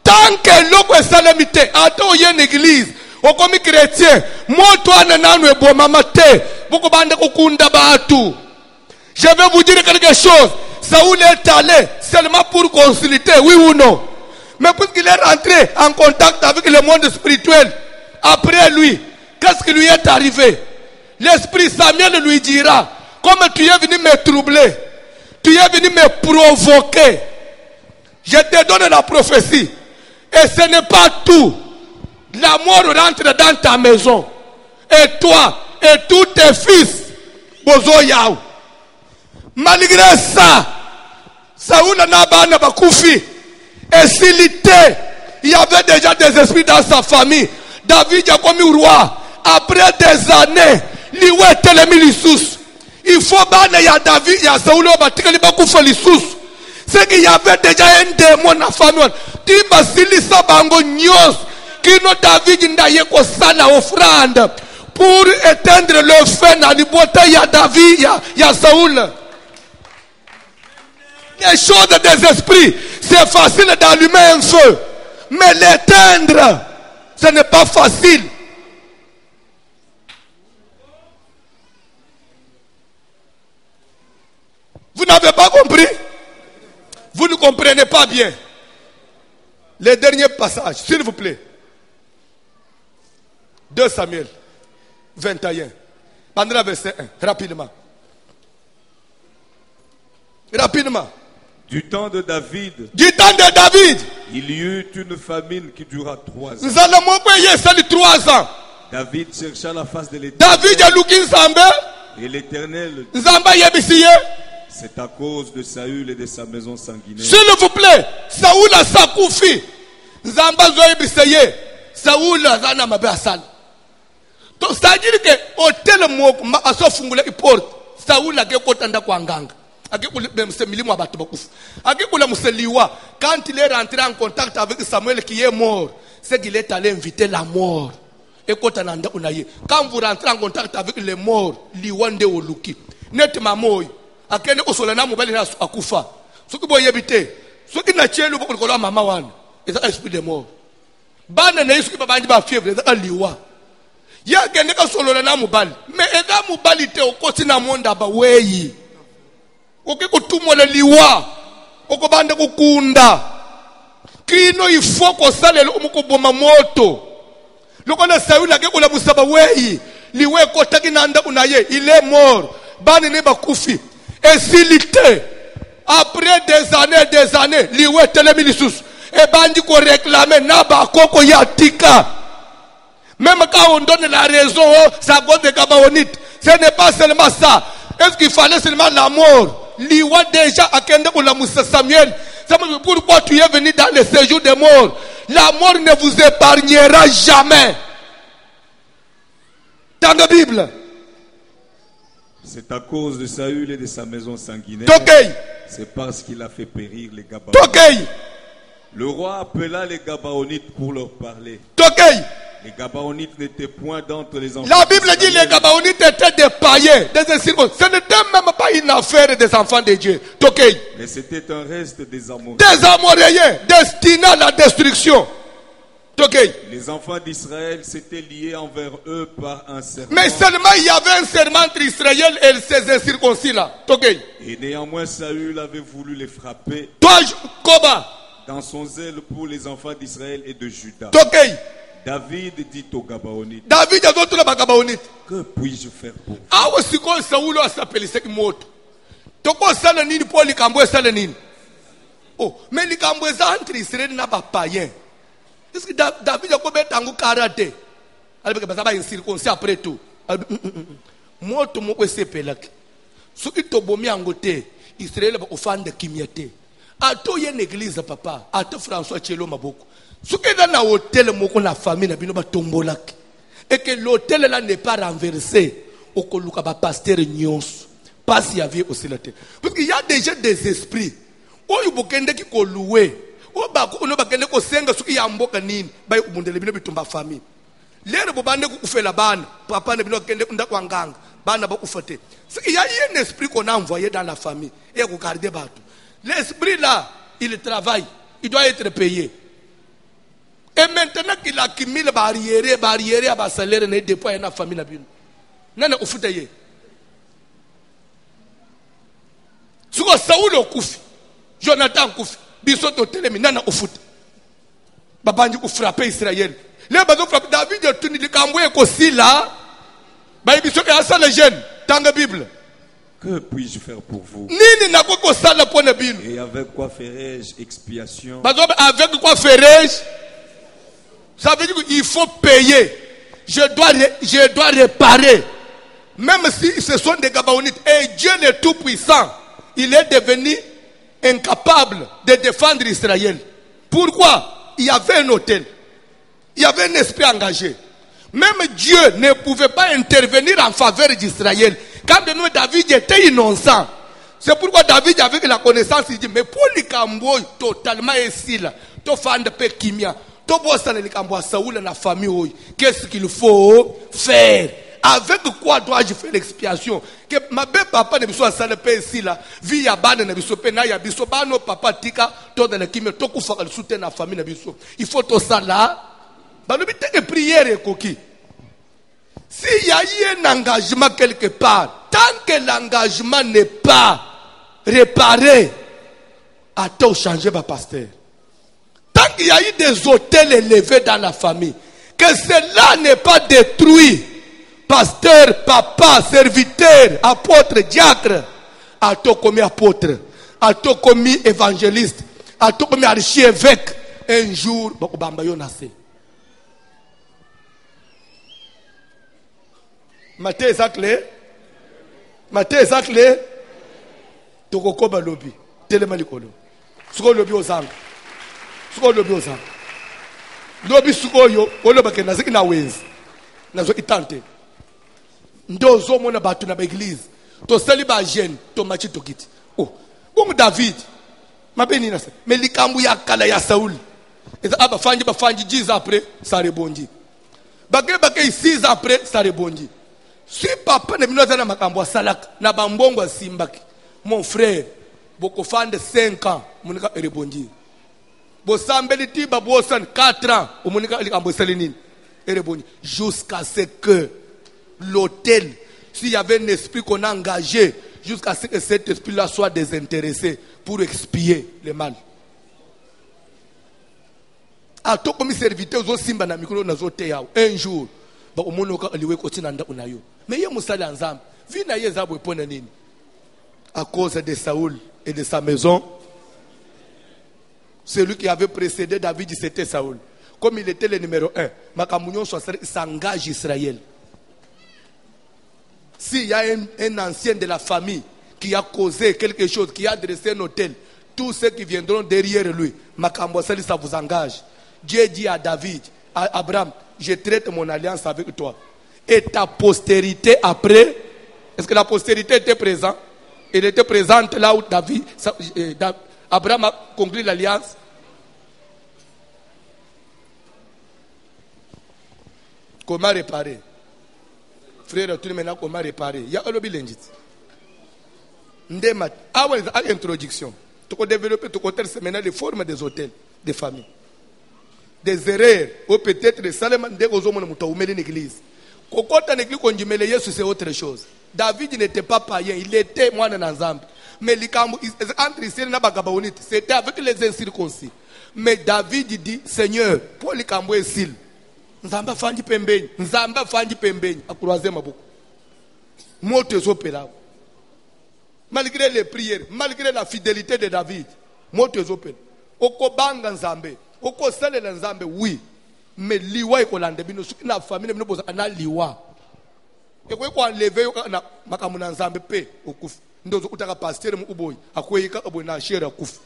Tant que l'eau est salamité, attends, il y a une église. Au comme chrétien, moi, toi, nanano et bon mamate, beaucoup bande kukunda batu. Je vais vous dire quelque chose. Saoul est allé seulement pour consulter, oui ou non. Mais puisqu'il est rentré en contact avec le monde spirituel, après lui, qu'est-ce qui lui est arrivé? L'esprit Samuel lui dira, comme tu es venu me troubler, tu es venu me provoquer, je te donne la prophétie. Et ce n'est pas tout. La mort rentre dans ta maison. Et toi, et tous tes fils, Bozo Yao. Malgré ça, Saoul n'a pas bakoufi. Et s'il était, il y avait déjà des esprits dans sa famille. David a commis roi. Après des années, il faut banner David, il y a Saoul, c'est qu'il y avait déjà un démon dans la famille. Tu vas silisa bango nyos. Qui nous David n'aille qu'au sala offrande pour éteindre le feu dans le bois. Il y a David, il y a Saoul. Les choses des esprits, c'est facile d'allumer un feu, mais l'éteindre, ce n'est pas facile. Vous n'avez pas compris? Vous ne comprenez pas bien. Les derniers passages, s'il vous plaît. 2 Samuel 21. Bandera verset 1. Rapidement. Rapidement. Du temps de David, il y eut une famine qui dura 3 ans. Nous allons payer ça de 3 ans. David chercha la face de l'Éternel. David a looké Zambé. Et l'Éternel, Zamba yebisiye. c'est à cause de Saül et de sa maison sanguinaire. S'il vous plaît, Saoul a sakoufi. Zamba zoyebisiye. Saoul a zana mabe asal. Donc c'est-à-dire que hôtel moko aso fungula porte. Saoul a gekotanda kwa nganga. Quand il est rentré en contact avec Samuel qui est mort, c'est qu'il est allé inviter la mort. Quand vous rentrez en contact avec les morts, liwande oluki. Net mamoy. Akene osolana mobali na akufa. Soki boyebite. Soki na chelu bokolo mama wana. Eza esprit de mort. Bana na yesu babandi ba fièvre eza liwa. Ya kende ka solana mobali. Mais eza mobali te okoti na monda ba weyi. Oke kutumole liwa okobanda kukunda kino ifo ko salela umukoboma moto lokona Saül akekula musaba weyi liwe kotaki nanda unaye il est mort bani ne bakufi et s'il était après des années liwe telemilisus et bandi ko réclamer na ba koko yatika même quand on donne la raison ça gote de Gabaonite ce n'est pas seulement ça. Est-ce qu'il fallait seulement la mort? Liwa déjà à Kendekula Moussa Samuel. Pourquoi tu es venu dans le séjour des morts? La mort ne vous épargnera jamais. Dans la Bible. C'est à cause de Saül et de sa maison sanguinaire. C'est parce qu'il a fait périr les Gabaonites. Le roi appela les Gabaonites pour leur parler. Les Gabaonites n'étaient point d'entre les enfants. La Bible dit que les Gabaonites étaient des païens, des incirconcis. Ce n'était même pas une affaire des enfants de Dieu. Mais c'était un reste des Amoréens. Des Amoréens destinés à la destruction. Les Les enfants d'Israël s'étaient liés envers eux par un serment. Mais seulement il y avait un serment entre Israël et ces incirconcis là. Et néanmoins Saül avait voulu les frapper Toi, Koba. dans son zèle pour les enfants d'Israël et de Juda. David dit au Gabaonite, David a d'autres Gabaonite. que puis-je faire pour vous? Ah, c'est quoi Saoul a s'appelé ce qui monte. Toko sala nini pour les Camboués sala nini. Oh, mais les Camboués entre Israël n'a pas païen. Est-ce que David a combien de temps karaté? Alors que ça va être circoncis après tout. Moi, tout le monde sait pelak. Ce qui te bomi en côté, Israël va offendre Kimiate. A toi y a une église papa. A toi François Tchelo Maboko. Ce qui est dans l'hôtel, mon la famille n'a pas tombolak. Et que l'hôtel là n'est pas renversé. Au coluka ba pasteur Nyons. Pas s'il y avait aussi la terre. Parce qu'il y a déjà des esprits. Oh, il faut qu'il qui loué. Oh, bah, on a bakende ko senga ce qui y a mboka nini. Bah, il faut que bitumba famille. L'air pour bande ko fait la banne. Papa ne bilo kende kunda kwa nganga. Bana ba ufate. Il y a un esprit qu'on a envoyé dans la famille. Et qu'on garde bateau. L'esprit là, il travaille. Il doit être payé. Et maintenant qu'il a accumulé barrière, à salaire, il déploie dans la famille. Nana ufutaye. Suko Saoul okufi. Jonathan okufi. Bisoto telemi nana ufuta. Babandi ko frapper Israël. Les bazo frapper David de tuni de Kamboué ko sila. Ba biso ka sa les jeunes dans la Bible. Que puis-je faire pour vous? Nini na ko sala pour na Bible. Et avec quoi ferai-je expiation? Bazo avec quoi ferai-je? Ça veut dire qu'il faut payer. Je dois réparer. Même si ce sont des Gabaonites. Et Dieu le Tout-Puissant, il est devenu incapable de défendre Israël. Pourquoi? Il y avait un hôtel. Il y avait un esprit engagé. Même Dieu ne pouvait pas intervenir en faveur d'Israël. Quand nous, David était innocent. C'est pourquoi David, avec la connaissance, il dit, mais pour les Camboy, totalement ici, là, to fan de Pekimia. Qu'est-ce qu'il faut faire? Avec quoi dois-je faire l'expiation? Que ma belle papa ne soit pas salé ici là. Vie à ban ne soit pas na ya biso bano papa tika to dans la kimia to kufa le soutien la famille na biso. Il faut tout ça là. Ba le bité que prière et coquille. S'il y a eu un engagement quelque part, tant que l'engagement n'est pas réparé, attends changer ma pasteur. Tant qu'il y a eu des hôtels élevés dans la famille, que cela n'est pas détruit, pasteur, papa, serviteur, apôtre, diacre, à toi comme apôtre, à toi comme évangéliste, à toi comme archiévêque, un jour, Matthieu est clair. Matthieu est clair. Toko ba lobby. Tellement likolo. Suko lobby ozanga. Suko lobby ozanga. Lobby suko yo, oloba ke naziki na wenzi. Nazo itante. Ndozo mona batu na ba église. To sali ba jeune, to machi to kiti. Oh, comme David. Mabeni na se. Mais likambu ya kala ya Saul. Et aba fanji 10 après, ça rebondit. Bagé 6 après, ça rebondit. Si papa ne vient dans makambo salak na bambongo simbaki. Mon frère, boko fan de 5 ans, monika rebondir. Bo sambeli tiba bosan 4 ans, monika likambo salinine. Rebondir jusqu'à ce que l'hôtel, s'il y avait un esprit qu'on a engagé, jusqu'à ce que cet esprit-là soit désintéressé pour expier le mal. A to comme serviteur zo simba na mikolo na zo te yao un jour ba omono ka aliwe ko tinanda unayo mais ye musala nzambe vina ye zabo epona nini à cause de Saoul et de sa maison. Celui qui avait précédé David, c'était Saoul. Comme il était le numéro 1, Makamounion s'engage Israël. S'il y a un ancien de la famille qui a causé quelque chose, qui a dressé un hôtel, tous ceux qui viendront derrière lui, Makambossali, ça vous engage. Dieu dit à David, à Abraham, je traite mon alliance avec toi. Et ta postérité après, est-ce que la postérité était présente? Elle était présente là où Abraham a conclu l'alliance. Comment réparer? Frère, tu maintenant comment réparer? Il y a un lobby l'engit. Ndemat. Ah ouais, introduction. Tu peux développer, tu peux maintenant les formes des hôtels, des familles. des erreurs. Ou peut-être Salem Ndegozomon Moutaoumeli l'église. Kokota l'église konjimele Yesu c'est autre chose. David n'était pas païen, il était moine en Zambie. Mais entre Israël et Bagabaonite, c'était avec les incirconcis. Mais David dit, Seigneur, pour les Kambo et Sil, Nzamba Fandi Pembeni, Nzamba Fandi Pembeni, à croiser ma boucle. Motes opéra. Malgré les prières, malgré la fidélité de David, motes opéra. Oko banga Nzambe, oko sale Nzambe, oui. Mais liwa est kolande, bino la famille, nous posons un liwa. Et quand on enlève, na makamuna Nzambe pe, okufu. Ndozo utaka pasteur mu uboy, akweyika oboy na share akufu.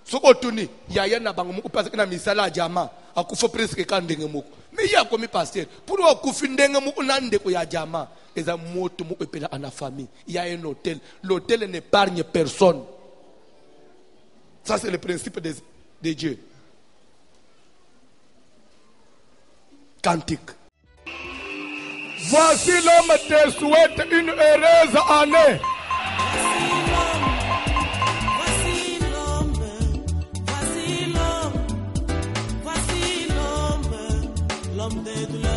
Soko tuni yaya na bango mu upasa na misala jama akufo presque ka ndenge moko mais ya komi pasteur pour akufi ndenge mu unande ko ya jama eza moto mu epela ana famille il y a un hôtel, l'hôtel n'épargne personne. Ça c'est le principe de Dieu. Cantique. Voici l'homme te souhaite une heureuse année. L'homme de douleur.